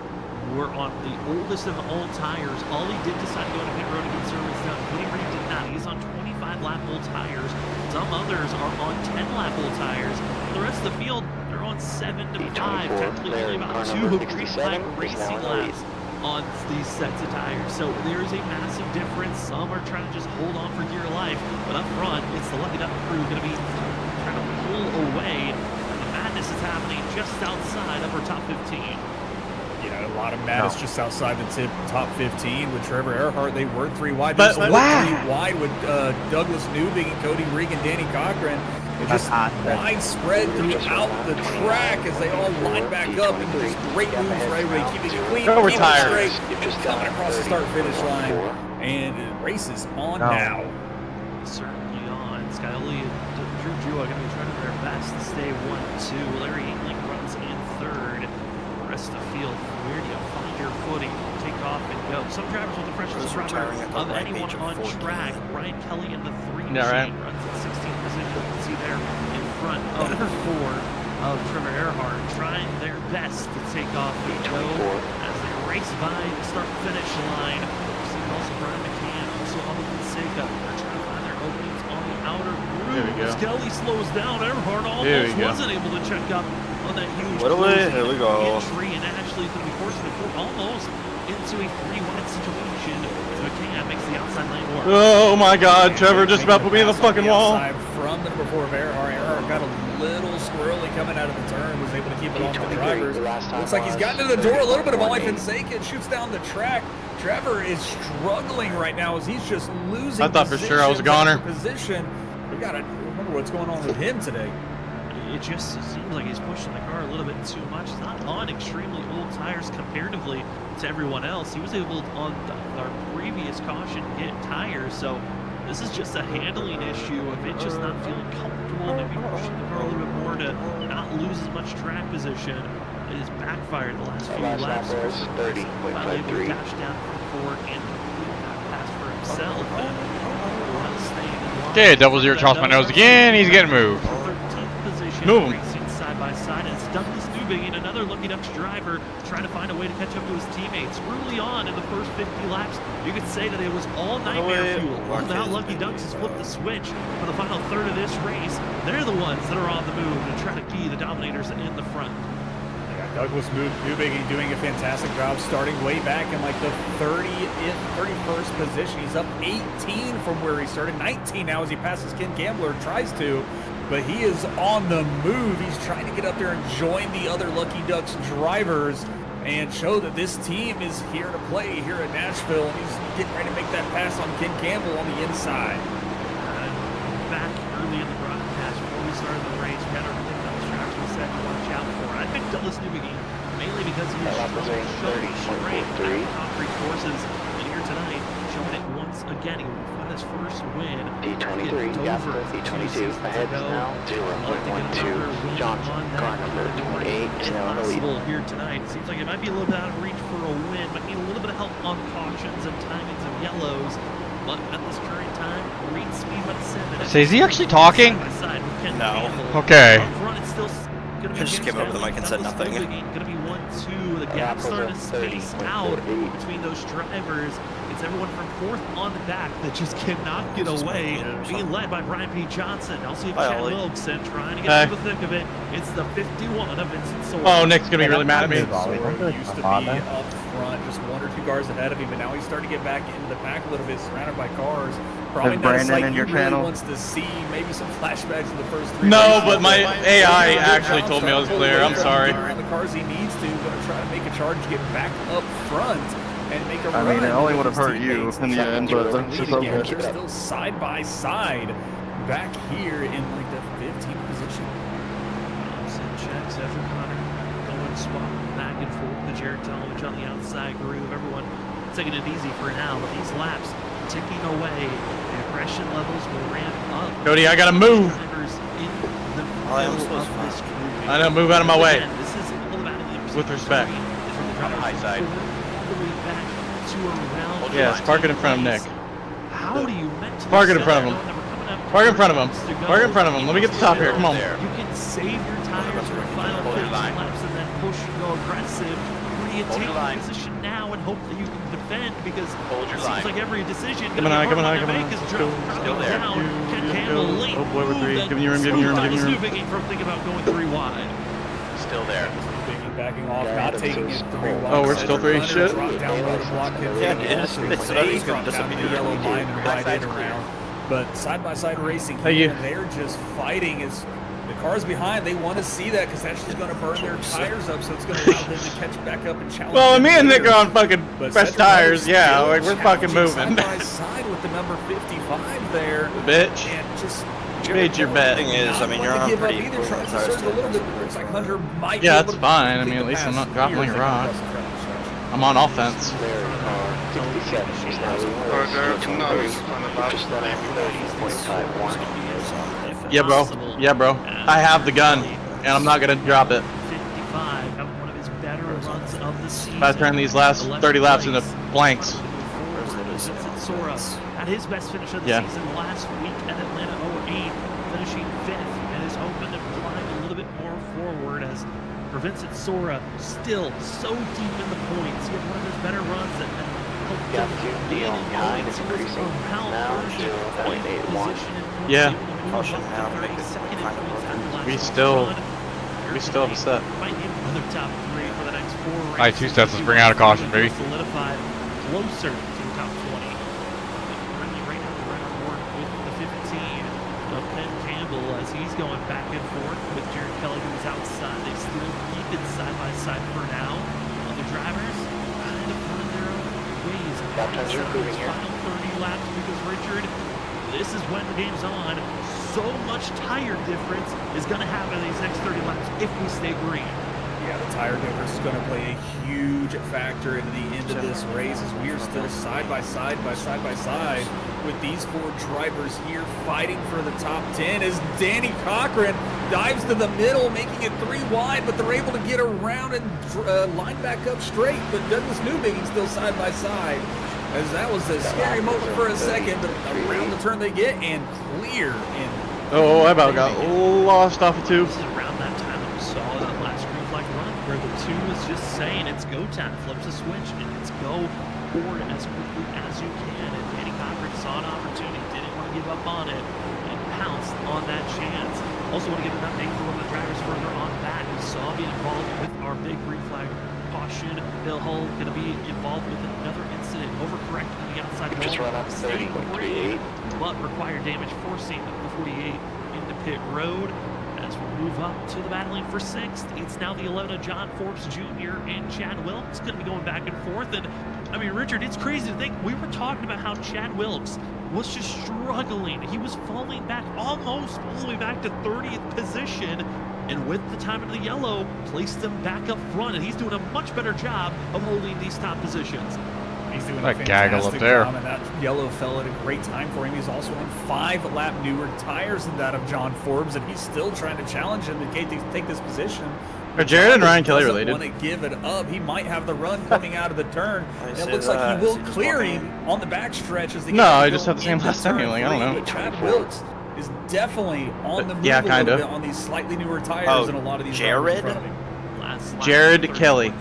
were on the oldest of all tires. Ollie did decide to go to pit road to get service done. Cody Reed did not. He's on 25-lap old tires. Some others are on 10-lap old tires. The rest of the field, they're on 7 to 5. Technically only about 2 green-flag racing laps on these sets of tires. So there is a massive difference. Some are trying to just hold on for dear life, but up front, it's the Lucky Duck crew going to be trying to pull away. And the madness is happening just outside of our top 15. Yeah, a lot of madness just outside the top 15 with Trevor Earhart. They were 3 wide. But They were wow. 3 wide with Douglas Newbig and Cody Regan, Danny Cochran. It just widespread throughout the track as they all line back up and just great moves for everybody, keeping it clean, Go keeping it retire. straight, just coming across the start-finish line. And the race is on now. Certainly on. Scully and Drew Jewell are going to be trying their best to stay 1-2. Larry Engling runs in 3rd. The rest of the field, where do you find your footing? Take off and go. Some drivers with the freshest rubber of anyone on track. Brian Kelly in the 3 Yeah, right. machine runs in 16th position. You can see there in front of the 4 of Trevor Earhart, trying their best to take off and go as they race by the start-finish line. We're seeing also Brian McCann, also Ollie Fonseca. They're trying to find their openings on the outer There we groove. go. Skelly slows down. Earhart There almost we go. wasn't able to check up on that huge What away? closing Here we go. entry, and Ashley's going to be forced to go almost into a 3-wide situation. McCann makes the outside lane work. Oh my god, Trevor just about put me in the fucking wall. Outside from the number 4 of Earhart. Earhart got a little squirrely coming out of the turn, was able to keep it off the drivers. Looks like he's gotten to the door, a little bit of a life in sake, and shoots down the track. Trevor is struggling right now as he's just losing. I thought for sure I was a goner. Position. We gotta remember what's going on with him today. It just seems like he's pushing the car a little bit too much. He's not on extremely old tires comparatively to everyone else. He was able to, on our previous caution, get tires. So this is just a handling issue of it just not feeling comfortable, maybe pushing the car a little bit more to not lose as much track position. It has backfired the last few laps. Finally able to dash down from 4 and complete that pass for himself. Okay, 00 across my nose again. He's getting moved. Move him. Racing side by side, and it's Douglas Newbigin, another Lucky Ducks driver, trying to find a way to catch up to his teammates. Early on in the first 50 laps, you could say that it was all nightmare fuel. Now Lucky Ducks has flipped the switch for the final third of this race. They're the ones that are on the move and trying to be the dominators in the front. Douglas Newbigin doing a fantastic job, starting way back in like the 31st position. He's up 18 from where he started, 19 now as he passes Ken Gambler, tries to, but he is on the move. He's trying to get up there and join the other Lucky Ducks drivers and show that this team is here to play here at Nashville. And he's getting ready to make that pass on Ken Campbell on the inside. Back early in the broadcast before we started the race, we had our pickups tracks we said to watch out for. I picked Douglas Newbigin mainly because he is showing strength at concrete courses. And here tonight, showing it once again. He will find his first win. D23, Dover, D22, ahead now, 0.12, Johnson, car number 28, still in the lead. Here tonight, it seems like it might be a little bit out of reach for a win, might need a little bit of help on cautions and timings of yellows. But at this current time, green speed by the 7. So is he actually talking? No. Okay. I just came over the mic and said nothing. Gonna be 1-2. The gap starting to space out between those drivers. It's everyone from 4th on the back that just cannot get away. Being led by Brian P. Johnson. Also, Chad Wilkson trying to get through the thick of it. It's the 51 of Vincent Sora. Oh, Nick's gonna be really mad at me. Sora used to be up front, just 1 or 2 cars ahead of him, but now he's starting to get back into the pack a little bit, surrounded by cars. Probably not a sight he really wants to see. Maybe some flashbacks of the first 3 No, but my AI actually told me I was clear. I'm sorry. Around the cars he needs to, going to try to make a charge, get back up front, and make a run. I mean, it only would have hurt you in the end, but that's just okay. They're still side by side back here in like the 15th position. Checks Ezra Connor going swap back and forth to Jared Talmadge on the outside groove. Everyone taking it easy for now, but these laps ticking away. The aggression levels will ramp up. Cody, I gotta move. I know, move out of my way. This is all about with respect. On the high side. Yes, park it in front of Nick. How do you mentally park it in front of him. Park in front of him. Park in front of him. Let me get the top here. Come on. You can save your tires for the final 15 laps and then push and go aggressive. Or do you take the position now and hope that you can defend, because it seems like every decision come on, make is still there. Ken Campbell late move give me room, give me room. Newbigin from thinking about going 3 wide. Still there. Backing off, not taking it 3 wide. Oh, we're still 3 shit. Yeah, it's going to disappear. The yellow line and ride it around. But side-by-side racing here, and they're just fighting. As the cars behind, they want to see that, because that's just going to burn their tires up, so it's going to allow them to catch back up and challenge. Well, me and Nick are on fucking fresh tires, yeah, like we're fucking moving. Side-by-side with the number 55 there. Bitch. And just made your bet. Thing is, I mean, you're on pretty cool tires. A little bit, looks like Hunter might yeah, that's fine. I mean, at least I'm not dropping like a rock. I'm on offense. Yeah, bro. Yeah, bro. I have the gun, and I'm not gonna drop it. 55, having one of his better runs of the season. If I turn these last 30 laps into blanks. Sora had his best finish of the season last week at Atlanta 08, finishing 5th, and is hoping to climb a little bit more forward as for Vincent Sora, still so deep in the points. He had one of his better runs and helped him deal behind his now 0.81. Yeah. We still have a set. Alright, 2 sets. Let's bring out a caution, baby. Solidified closer to top 20. Currently right now the record board with the 15 of Ken Campbell as he's going back and forth with Jared Kelly, who's outside. They still keep It's side by side for now. Other drivers kind of find their own ways. Final 30 laps because Richard, this is when the game's on. So much tire difference is going to happen in these next 30 laps if we stay green. Yeah, the tire difference is going to play a huge factor into the end of this race as we are still side by side with these 4 drivers here fighting for the top 10 as Danny Cochran dives to the middle, making it 3 wide, but they're able to get around and line back up straight. But Douglas Newbiggen still side by side, as that was a scary moment for a second, but around the turn they get and clear. And I about got lost off of 2. This is around that time that we saw that last green flag run where the 2 is just saying it's go time, flips a switch, and it's go forward as quickly as you can. And Danny Cochran saw an opportunity, didn't want to give up on it, and pounced on that chance. Also want to give an update for one of the drivers further on back who saw me involved with our big green flag caution. Bill Hull going to be involved with another incident, overcorrecting on the outside wall. Just run up 30.38. But required damage, forcing the 48 into pit road. As we move up to the battling for 6th, it's now the 11 of John Forbes Jr. and Chad Wilkes going to be going back and forth. And I mean, Richard, it's crazy to think we were talking about how Chad Wilkes was just struggling. He was falling back almost all the way back to 30th position. And with the time of the yellow, placed them back up front. And he's doing a much better job of holding these top positions. He's doing a gaggle up there. And that yellow fell at a great time for him. He's also on 5-lap newer tires than that of John Forbes, and he's still trying to challenge him to take this position. Are Jared and Ryan Kelly related? Want to give it up. He might have the run coming out of the turn. It looks like he will clear him on the backstretch as they No, I just have the same last name. Like, I don't know. Chad Wilkes is definitely on the move yeah, a kind little of. bit on these slightly newer tires and a lot of these Jared? in front of him. Jared Kelly.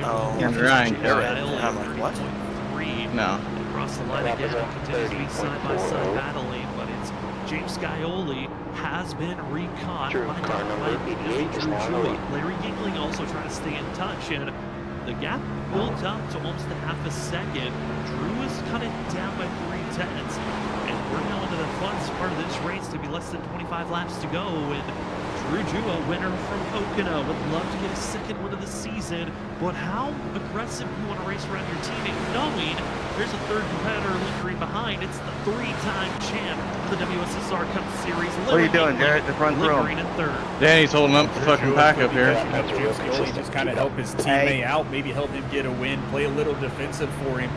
Oh, and Ryan Kelly. I'm like, what? No. Across the line again, continues to be side-by-side battling, but it's James Scioli has been recaught by Larry Yingling also trying to stay in touch, and the gap built up to almost a half a second. Drew is cut it down by 3/10, and we're now into the fun part of this race to be less than 25 laps to go, and Drew Jua, winner from Pocono, would love to get a 2nd win of the season, but how aggressive do you want to race around your teammate knowing there's a 3rd competitor lingering behind? It's the 3-time champ of the WSSR Cup Series. What are you doing, Jared? The front row. In 3rd. Danny's holding up the fucking pack up here. Just kind of help his teammate out, maybe help him get a win, play a little defensive for him,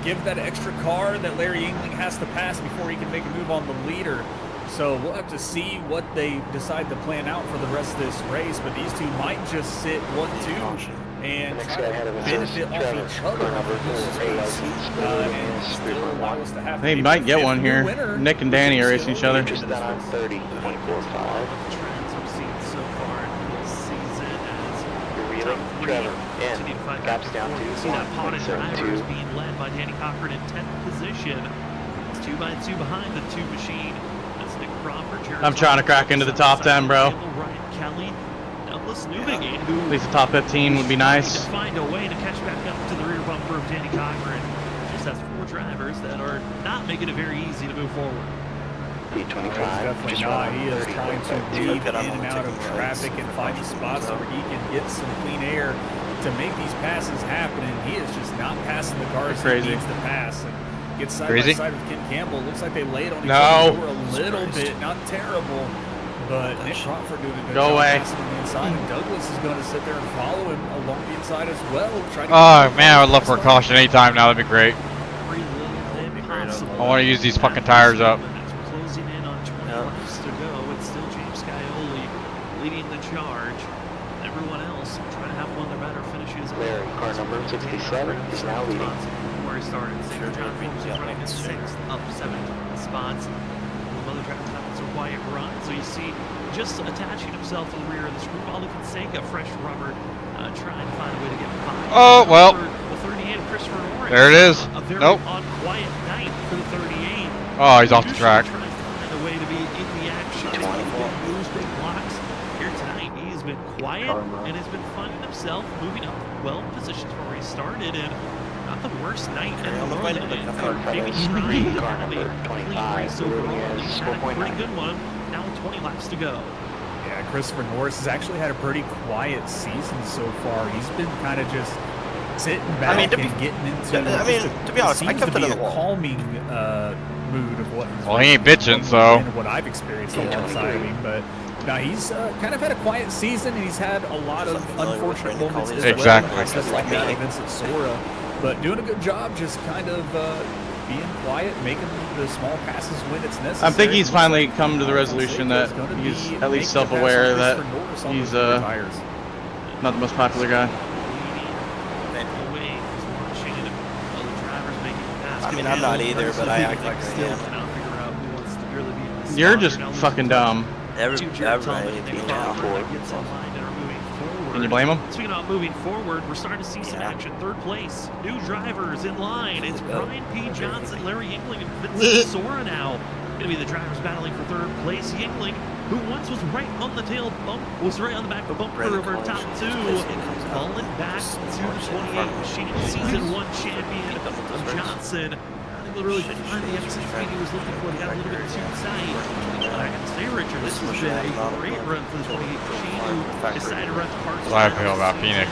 give that extra car that Larry Yingling has to pass before he can make a move on the leader. So we'll have to see what they decide to plan out for the rest of this race, but these 2 might just sit 1-2 and try to benefit off each other and still allow us to have. They might get one here. Nick and Danny are racing each other. Just done on 30.45. Trends we've seen so far this season as Reeling, Trevor, in. Gaps down to 1.72. Being led by Danny Cochran in 10th position. It's 2 by 2 behind the 2 machine. I'm trying to crack into the top 10, bro. Kelly, Douglas Newbiggen, who at least the top 15 would be nice. Find a way to catch back up to the rear bumper of Danny Cochran. Just has 4 drivers that are not making it very easy to move forward. P25. Definitely not. He is trying to weave in and out of traffic and find the spots where he can get some clean air to make these passes happen. And he is just not passing the cars he needs to pass. And gets side by side with Ken Campbell. Looks like they laid on each other for a little bit. Not terrible, but Nick Crawford doing a good job passing on the inside. And Douglas is going to sit there and follow him along the inside as well. Oh man, I would love for a caution anytime now. That'd be great. I want to use these fucking tires up. Closing in on 20 laps to go. It's still James Scioli leading the charge. Everyone else trying to have one of their better finishes. Larry, car number 67 is now leading. Where he started. St. John Forbes is running in 6th, up 7 spots. Mother Driver has a quiet run, so you see just attaching himself to the rear of the screw. Ollie Fonseca, fresh rubber, trying to find a way to get by. Oh, well. The 38 of Christopher Orange. There it is. A very nope. quiet night for the 38. Oh, he's off the track. Tries to find a way to be in the action. Big moves, big blocks. Here tonight, he has been quiet and has been finding himself moving up well positions from where he started. And not the worst night in the world. Maybe trying to have a clean race overall. He's had a pretty good one. Now with 20 laps to go. Yeah, Christopher Norris has actually had a pretty quiet season so far. He's been kind of just sitting back and getting into. To be honest, I kept it in the wall. Calming mood of what. Well, he ain't bitching, so. What I've experienced alongside of him, but. Now he's kind of had a quiet season, and he's had a lot of unfortunate moments as exactly. well. Just like that, Vincent Sora, but doing a good job, just kind of being quiet, making the small passes when it's necessary. I think he's finally come to the resolution that he's at least self-aware that he's not the most popular guy. I mean, I'm not either, but I act like I am. You're just fucking dumb. Everybody Can you blame him? Speaking about moving forward, we're starting to see some action. Third place, new drivers in line. It's Brian P. Johnson, Larry Yingling, and Vincent Sora now. Going to be the drivers battling for third place. Yingling, who once was right on the tail bump, was right on the back bumper over top two, falling back to the 28 machine season 1 champion of Johnson. Really find the exit speed he was looking for. He got a little bit too tight. But I gotta say, Richard, this has been a great run for the 28 machine who decided to run the parts. That's how I feel about Phoenix.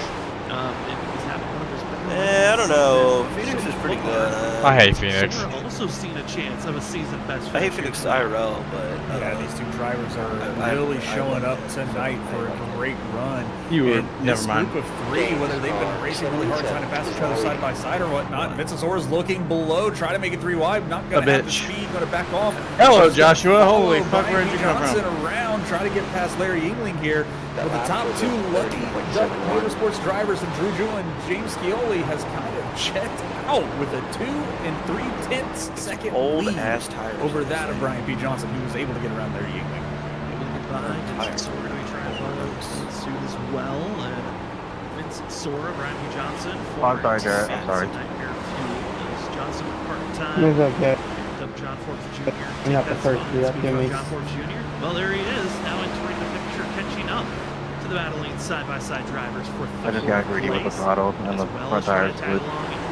I don't know. Phoenix is pretty good. I hate Phoenix. Also seen a chance of a season best. I hate Phoenix IRL, but yeah, these two drivers are really showing up tonight for a great run. You were never mind. Group of three, whether they've been racing really hard trying to pass each other side by side or whatnot. Vincent Sora's looking below, trying to make it 3 wide. Not going to have the speed. Going to back off. Hello, Joshua. Holy fuck, where did you come from? Around, trying to get past Larry Yingling here. But the top two lucky Duck Motorsports drivers and Drew Jewell and James Scioli has kind of checked out with a 2 3/10 second lead over that of Brian P. Johnson, who was able to get around Larry Yingling. So we're going to try to follow suit as well. And Vincent Sora, Brian P. Johnson. I'm sorry, Garrett. I'm sorry. Johnson part-time. It's okay. John Forbes Jr. I'm not the first to do that to me. John Forbes Jr. Well, there he is, now entering the picture, catching up to the battling side-by-side drivers for third I just got greedy with the throttle and the front tires would.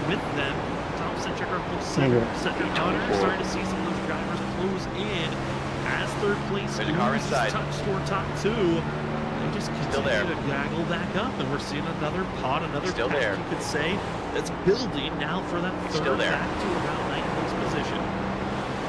With them, Tom Centric are close second. Starting to see some of those drivers close in as third place loses touch toward top two. They just continue to gaggle back up, and we're seeing another pod, another pack, you could say, that's building now for that third back to around 9th place position.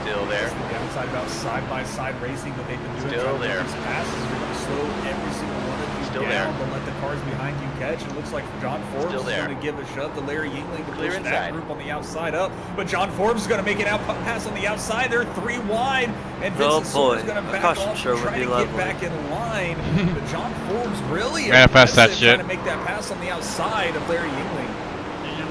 Still there. The downside about side-by-side racing that they've been doing. Still there. These passes are going to slow every single one of you down, but let the cars behind you catch. It looks like John Forbes is going to give a shove to Larry Yingling to push that group on the outside up. But John Forbes is going to make an out pass on the outside. They're 3 wide, and Vincent Sora is going to back off and try to get back in line. But John Forbes really manifest that shit. Trying to make that pass on the outside of Larry Yingling.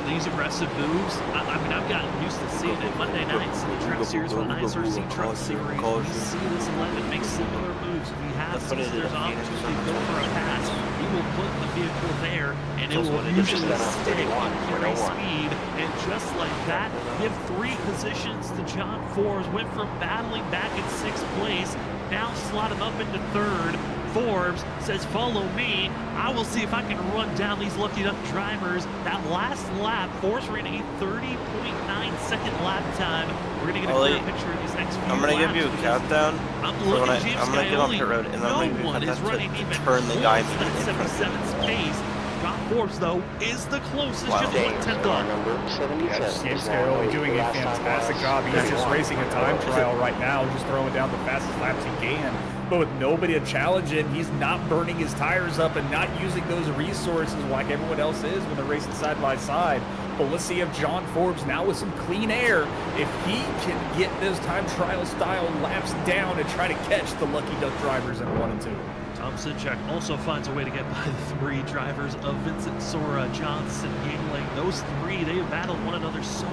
These aggressive moves, I mean, I've gotten used to seeing it Monday nights in the Truck Series when ISRC Truck Series. We see this 11 make similar moves. If he has there's opportunity to go for a pass, he will put the vehicle there, and it will usually stay on high speed. And just like that, give 3 positions to John Forbes. Went from battling back in 6th place, now slot him up into 3rd. Forbes says, follow me. I will see if I can run down these Lucky Duck drivers. That last lap, Forbes ran a 30.9-second lap time. We're going to get a clear picture of these next few I'm going to give you a countdown. I'm going to get off the road, and I'm going to have to turn the guy in front of me. 77th pace. John Forbes, though, is the closest, just 1/10 off. James Scioli doing a fantastic job. He's just racing a time trial right now, just throwing down the fastest laps he can. But with nobody to challenge him, he's not burning his tires up and not using those resources like everyone else is when they're racing side by side. But let's see if John Forbes, now with some clean air, if he can get those time trial style laps down and try to catch the Lucky Duck drivers in 1 and 2. Tom Sinchak also finds a way to get by the 3 drivers of Vincent Sora, Johnson, Yingling. Those 3, they have battled one another so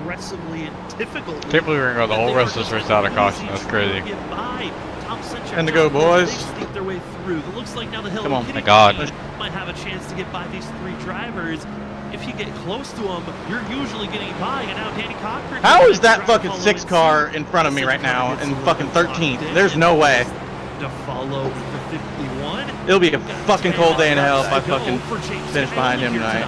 aggressively and difficultly. Can't believe we're going to go the whole rest of this race out of caution. That's crazy. And to go, boys. They sneak their way through. It looks like now the Hill my God. might have a chance to get by these 3 drivers. If you get close to them, you're usually getting by. And now Danny Cochran. How is that fucking 6 car in front of me right now in fucking 13th? There's no way. To follow the 51. It'll be a fucking cold day in hell if I fucking finish behind him tonight.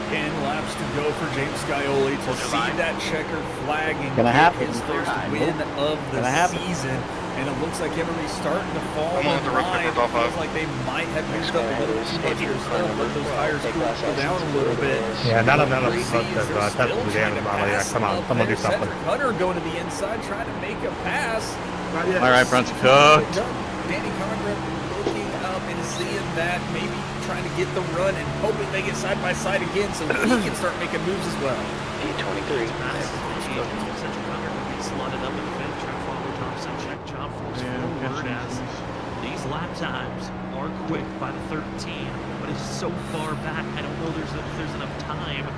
10 laps to go for James Scioli to see that checkered flag and Gonna get happen. his first win of the season. and it looks like everybody's starting to fall I'm in gonna have to line. rip It this off feels of. like they might have used up a little too much of their stuff, let those tires cool down a little bit. Yeah, not enough Crazy stuff is that they're touches still the trying damage to model. Yeah, pass come on, up someone do there. something. Cedric Hunter going to the inside, trying to make a pass. All right, Brunson cooked. Danny Conrad looking up and seeing that, maybe trying to get the run and hoping they get side by side again so he can start making moves as well. P23. Cedric Hunter will be slotted up in the fifth, trying to follow Thompson. Check John Force forward as these lap times are quick by the 13, but it's so far back. I don't know if there's enough time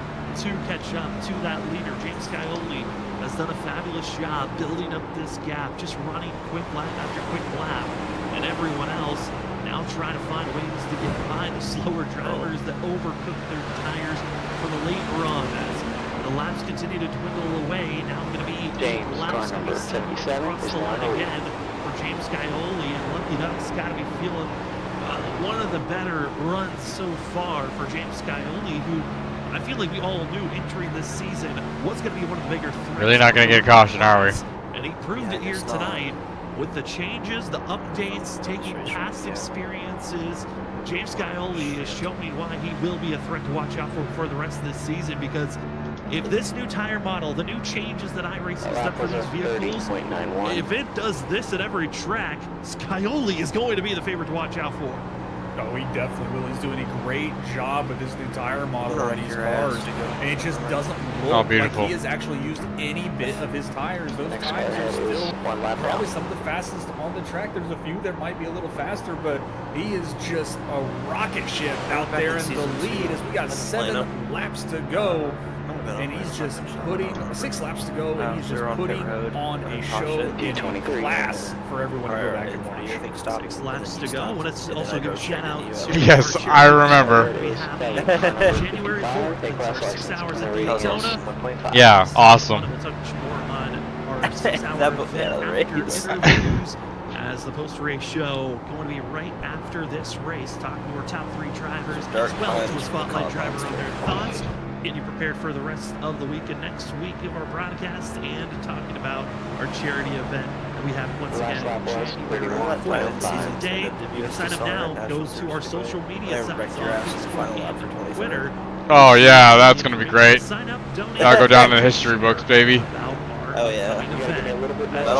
to catch up to that leader. James Scioli has done a fabulous job building up this gap, just running quick lap after quick lap, and everyone else now trying to find ways to get by the slower drivers that overcook their tires for the late run. As the laps continue to dwindle away, now going to be James, laps car number 77 across is the line now again for James Scioli, and Lucky Duck's got to be feeling one of the better runs so far for James Scioli, who I feel like we all knew entering this season was going to be one of the bigger threats. Really not going to get a caution, are we? And he proved it here tonight with the changes, the updates, taking past experiences. James Scioli is showing why he will be a threat to watch out for the rest of this season, because if this new tire model, the new changes that iRacing's done for these vehicles, if it does this at every track, Scioli is going to be the favorite to watch out for. Oh, he definitely will. He's doing a great job with this new tire model on these cars. And it just doesn't look like he has actually used any bit of his tires. Those tires are still probably some of the fastest on the track. There's a few that might be a little faster, but he is just a rocket ship out there in the lead as we got 7 laps to go. And he's just putting 6 laps to go, and he's just putting on a show in class for everyone to go back and watch. 6 laps to go. Let's also give a shout out to Yes, I remember. we have January 4th, it's our 6 hours at Daytona. Yeah, awesome. We'll touch more on our 6 hour event after interviews as the post-race show going to be right after this race, talking to our top 3 drivers as well to a spotlight driver on their thoughts. Getting you prepared for the rest of the week and next week of our broadcast, and talking about our charity event that we have once again January 4th, season day. You can sign up now. Go to our social media sites on Facebook and Twitter. Oh yeah, that's gonna be great. Sign up, donate. That'll go down in the history books, baby. Oh yeah.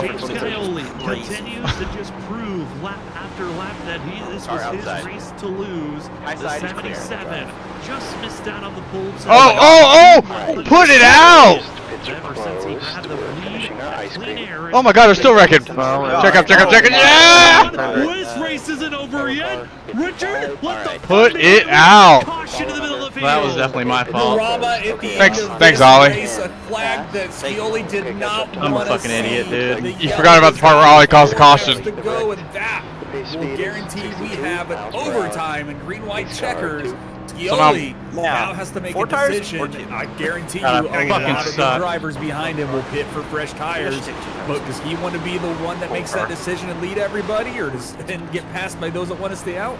James Scioli continues to just prove lap after lap that this was his race to lose. The 77 just missed out on the pole. Oh! Put it out! Ever since he had the lead, clean air. Oh my God, they're still wrecking. Check up! Yeah! This race isn't over yet. Richard, what the Put it out. Caution in the middle of the field. That was definitely my fault. Thanks, Ollie. A flag that Scioli did not I'm a fucking idiot, dude. You forgot about the part where Ollie caused the caution. To go, and that will guarantee we have an overtime in green-white checkers. Scioli now has to make a decision. I guarantee you a lot of the drivers behind him will pit for fresh tires. But does he want to be the one that makes that decision and lead everybody, or does and get passed by those that want to stay out?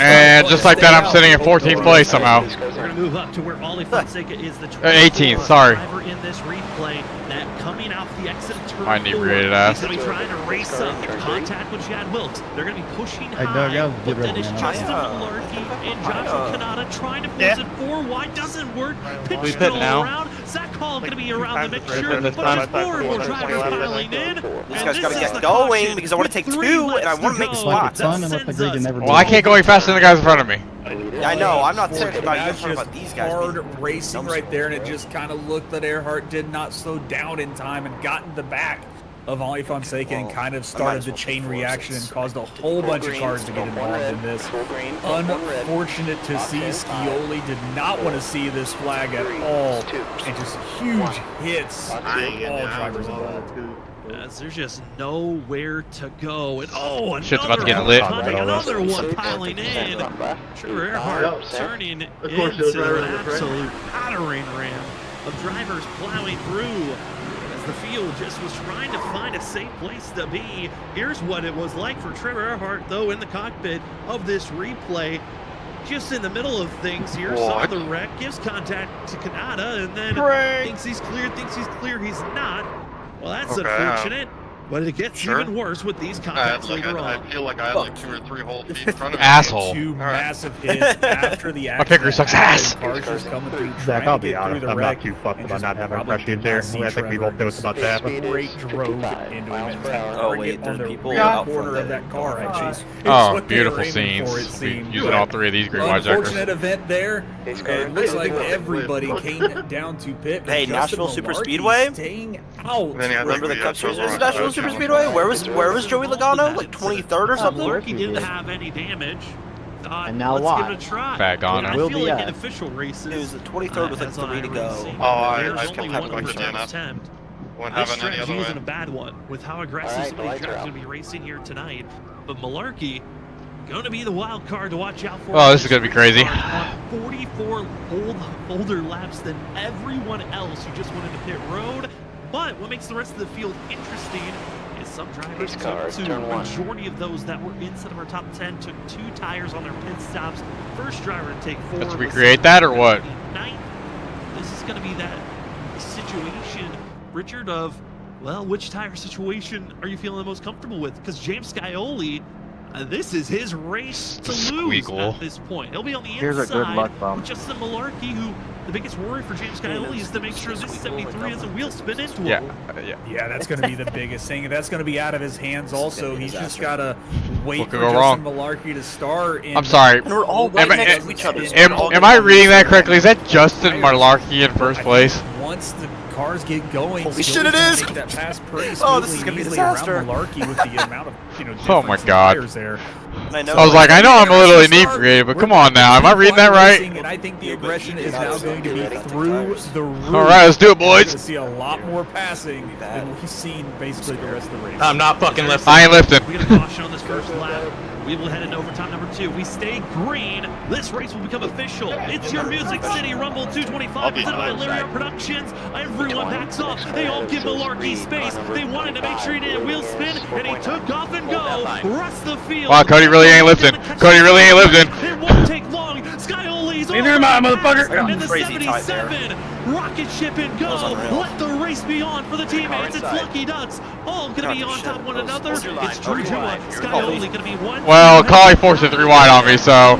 And just like that, I'm sitting in 14th place somehow. We're going to move up to where Ollie Fonseca is the 18th, sorry. driver in this replay. That coming out the exit of turn 4. inebriated ass. He's going to be trying to race up, contact with Chad Wilkes. They're going to be pushing high, but then it's Justin Malarkey and Joshua Kanata trying to force it 4 wide. Doesn't work. Pitch all around. Zach Hall going to be around the mixture, but there's more and more drivers piling in. These guys got to get going because I want to take 2 and I want to make spots. Well, I can't go any faster than the guys in front of me. Yeah, I know. I'm not talking about you. I'm talking about these guys. Hard racing right there, and it just kind of looked that Earhart did not slow down in time and got in the back of Ollie Fonseca and kind of started the chain reaction and caused a whole bunch of cars to get involved in this. Unfortunate to see. Scioli did not want to see this flag at all, and just huge hits to all drivers involved. As there's just nowhere to go, and shit's about to get lit. Another one piling in. Trevor Earhart turning into an absolute battering ram of drivers plowing through. The field just was trying to find a safe place to be. Here's what it was like for Trevor Earhart, though, in the cockpit of this replay. Just in the middle of things here, saw the wreck, gives contact to Kanata, and then thinks he's clear, he's not. Well, that's unfortunate. But it gets even worse with these contacts later on. I feel like I had like 2 or 3 whole feet in front of me. Asshole. 2 massive hits after the My picker sucks ass. Cars just coming through. Zach, I'll be honest, I'm not too fucked about not having pressure there. I think we both know it's about to happen. Straight drove into him. Oh wait, on there's the people rear out corner front of that car, actually. Oh, beautiful scenes. Using all 3 of these green Unfortunate jackers. event there. It looks like everybody came down to pit. Hey, Nashville Super Speedway. Staying out. Remember the Cup Series at Nashville Super Speedway? Where was Joey Logano? Like 23rd or something? Malarkey didn't have any damage. And now let's why? give it a try. Back on I him. feel like in official races, It was the 23rd with like 3 to go. Oh, I there's kept only having one like first DNF. attempt. Wouldn't This have it any strategy other isn't a way. bad one with how aggressive some of these drivers are going to be racing here tonight. But Malarkey going to be the wild card to watch out for. Oh, this is going to be crazy. On 44 older laps than everyone else who just went into pit road. But what makes the rest of the field interesting is some drivers took 2. The majority of those that were inside of our top 10 took 2 tires on their pit stops. First driver to take 4. Let's recreate that or what? 9th. This is going to be that situation, Richard, of, well, which tire situation are you feeling the most comfortable with? Because James Scioli, this is his race to lose at this point. He'll be on the Here's inside a good luck bump. with Justin Malarkey, who the biggest worry for James Scioli is to make sure this 73 doesn't wheel spin into him. Yeah, that's going to be the biggest thing. That's going to be out of his hands also. He's just got to wait What for could go Justin wrong? Malarkey to start. I'm sorry. And we're all right next to each other. Am I reading that correctly? Is that Justin Malarkey in first place? Once the cars get going, Holy shit, it is! That pass pretty Oh, this smoothly is gonna be a easily around disaster. Malarkey with the amount of Oh my difference in God. tires there. I know. I was like, I know I'm a little inebriated, but come on now. Am I reading that right? And I think the aggression is now going to be through the roof. All right, let's do it, We're boys. going to see a lot more passing than we've seen basically the rest of the race. I'm not fucking lifting. I ain't lifting. We got a caution on this first lap. We will head into overtime number 2. We stay green. This race will become official. It's your Music City Rumble 225 presented by Lariat Productions. Everyone backs off. They all give Malarkey space. They wanted to make sure he didn't wheel spin, and he took off and go. Rest the field. Wow, Cody really ain't lifting. Cody really ain't lifting. It won't take long. Scioli's on Neither am I, motherfucker. in the Crazy tight there. 77. Rocket ship and go. Let the race be on for the teammates. It's Lucky Ducks. All going to be on top of one another. It's Drew Jua. Scioli going to be 1. Well, Collie forced a 3 wide on me, so.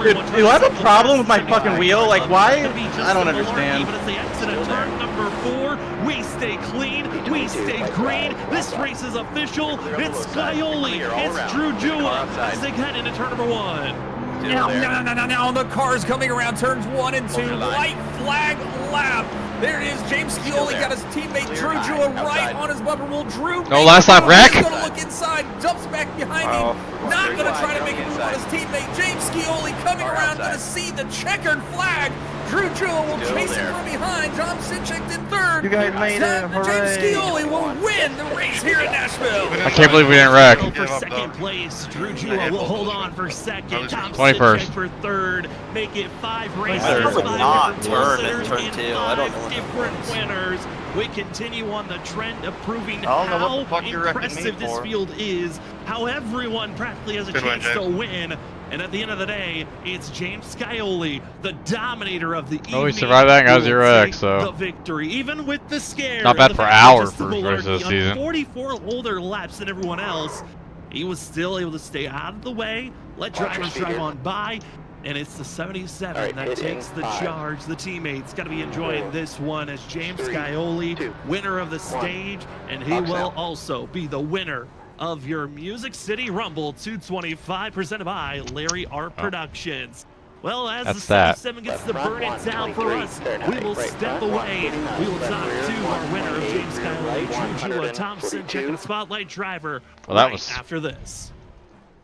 Dude, do I have a problem with my fucking wheel? Like, why? I don't understand. But as they exit at turn number 4, we stay clean, we stay green. This race is official. It's Scioli, it's Drew Jua as they head into turn number 1. Now the cars coming around turns 1 and 2. White flag lap. There it is. James Scioli got his teammate Drew Jua right on his bumper. Will Drew? No last lap wreck. He's gonna look inside, jumps back behind him. Not gonna try to make a move on his teammate. James Scioli coming around, gonna see the checkered flag. Drew Jua will chase him from behind. John Sinchek in 3rd. You guys made it. James Scioli will win the race here in Nashville. I can't believe we didn't wreck. For second place, Drew Jua will hold on for second. Tom 21st. Sinchek for 3rd. Make it 5 races. I would 5 not different turn in winners turn and 2. I don't know 5 what different winners. We continue on the trend of proving I don't know what the how fuck you're wrecking me impressive this for. field is, how everyone practically has a Good win, chance to James. win. And at the end of the day, it's James Scioli, the dominator of the evening. Oh, we survived that and got who will 0x, take so. the victory, even with the scare. Not bad of the for fact that our Justin first race of the Malarkey, on season. 44 older laps than everyone else, he was still able to stay out of the way, let drivers drive on by. And it's the 77 that takes the charge. The teammates got to be enjoying this one as James Scioli, winner of the stage, and he will also be the winner of your Music City Rumble 225 presented by Larry Art Productions. Well, as That's the that. 77 gets the burden down for us, we will step away. We will talk to our winner of James Scioli, Drew Jua Thompson, checking the spotlight driver Well, that right was after this.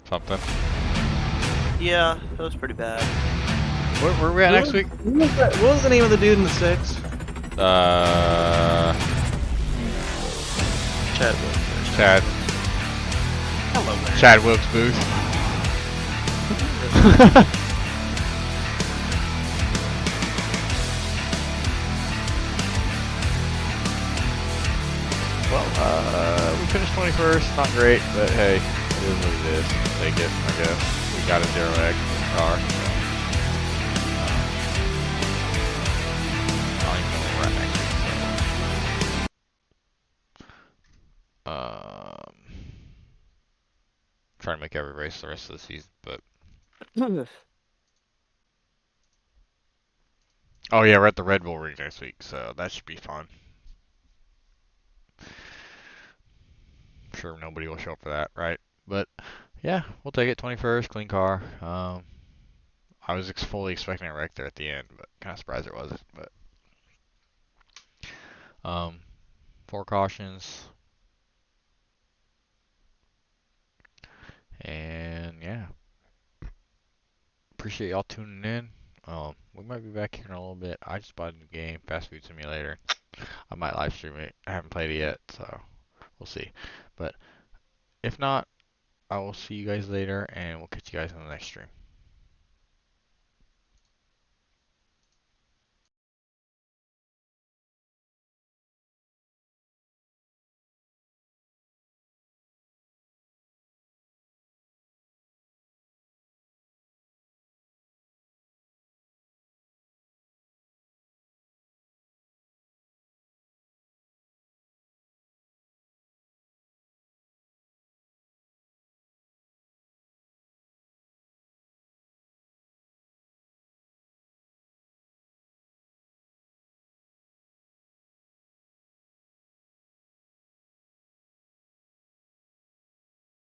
something. Yeah, that was pretty bad. Where are we at next week? What was the name of the dude in the 6? Chad. Hello, man. Chad Wilkes Booth. Well, we finished 21st. Not great, but hey, it is what it is. Take it, I guess. We got a 0x in the car. So. I don't even know where we're at next week, so. trying to make every race the rest of the season, but. Oh yeah, we're at the Red Bull Ring next week, so that should be fun. I'm sure nobody will show up for that, right? But yeah, we'll take it. 21st, clean car. I was fully expecting a wreck there at the end, but kind of surprised it wasn't. But 4 cautions, and yeah, appreciate y'all tuning in. We might be back here in a little bit. I just bought a new game, Fast Food Simulator. I might live stream it. I haven't played it yet, so we'll see. But if not, I will see you guys later, and we'll catch you guys in the next stream.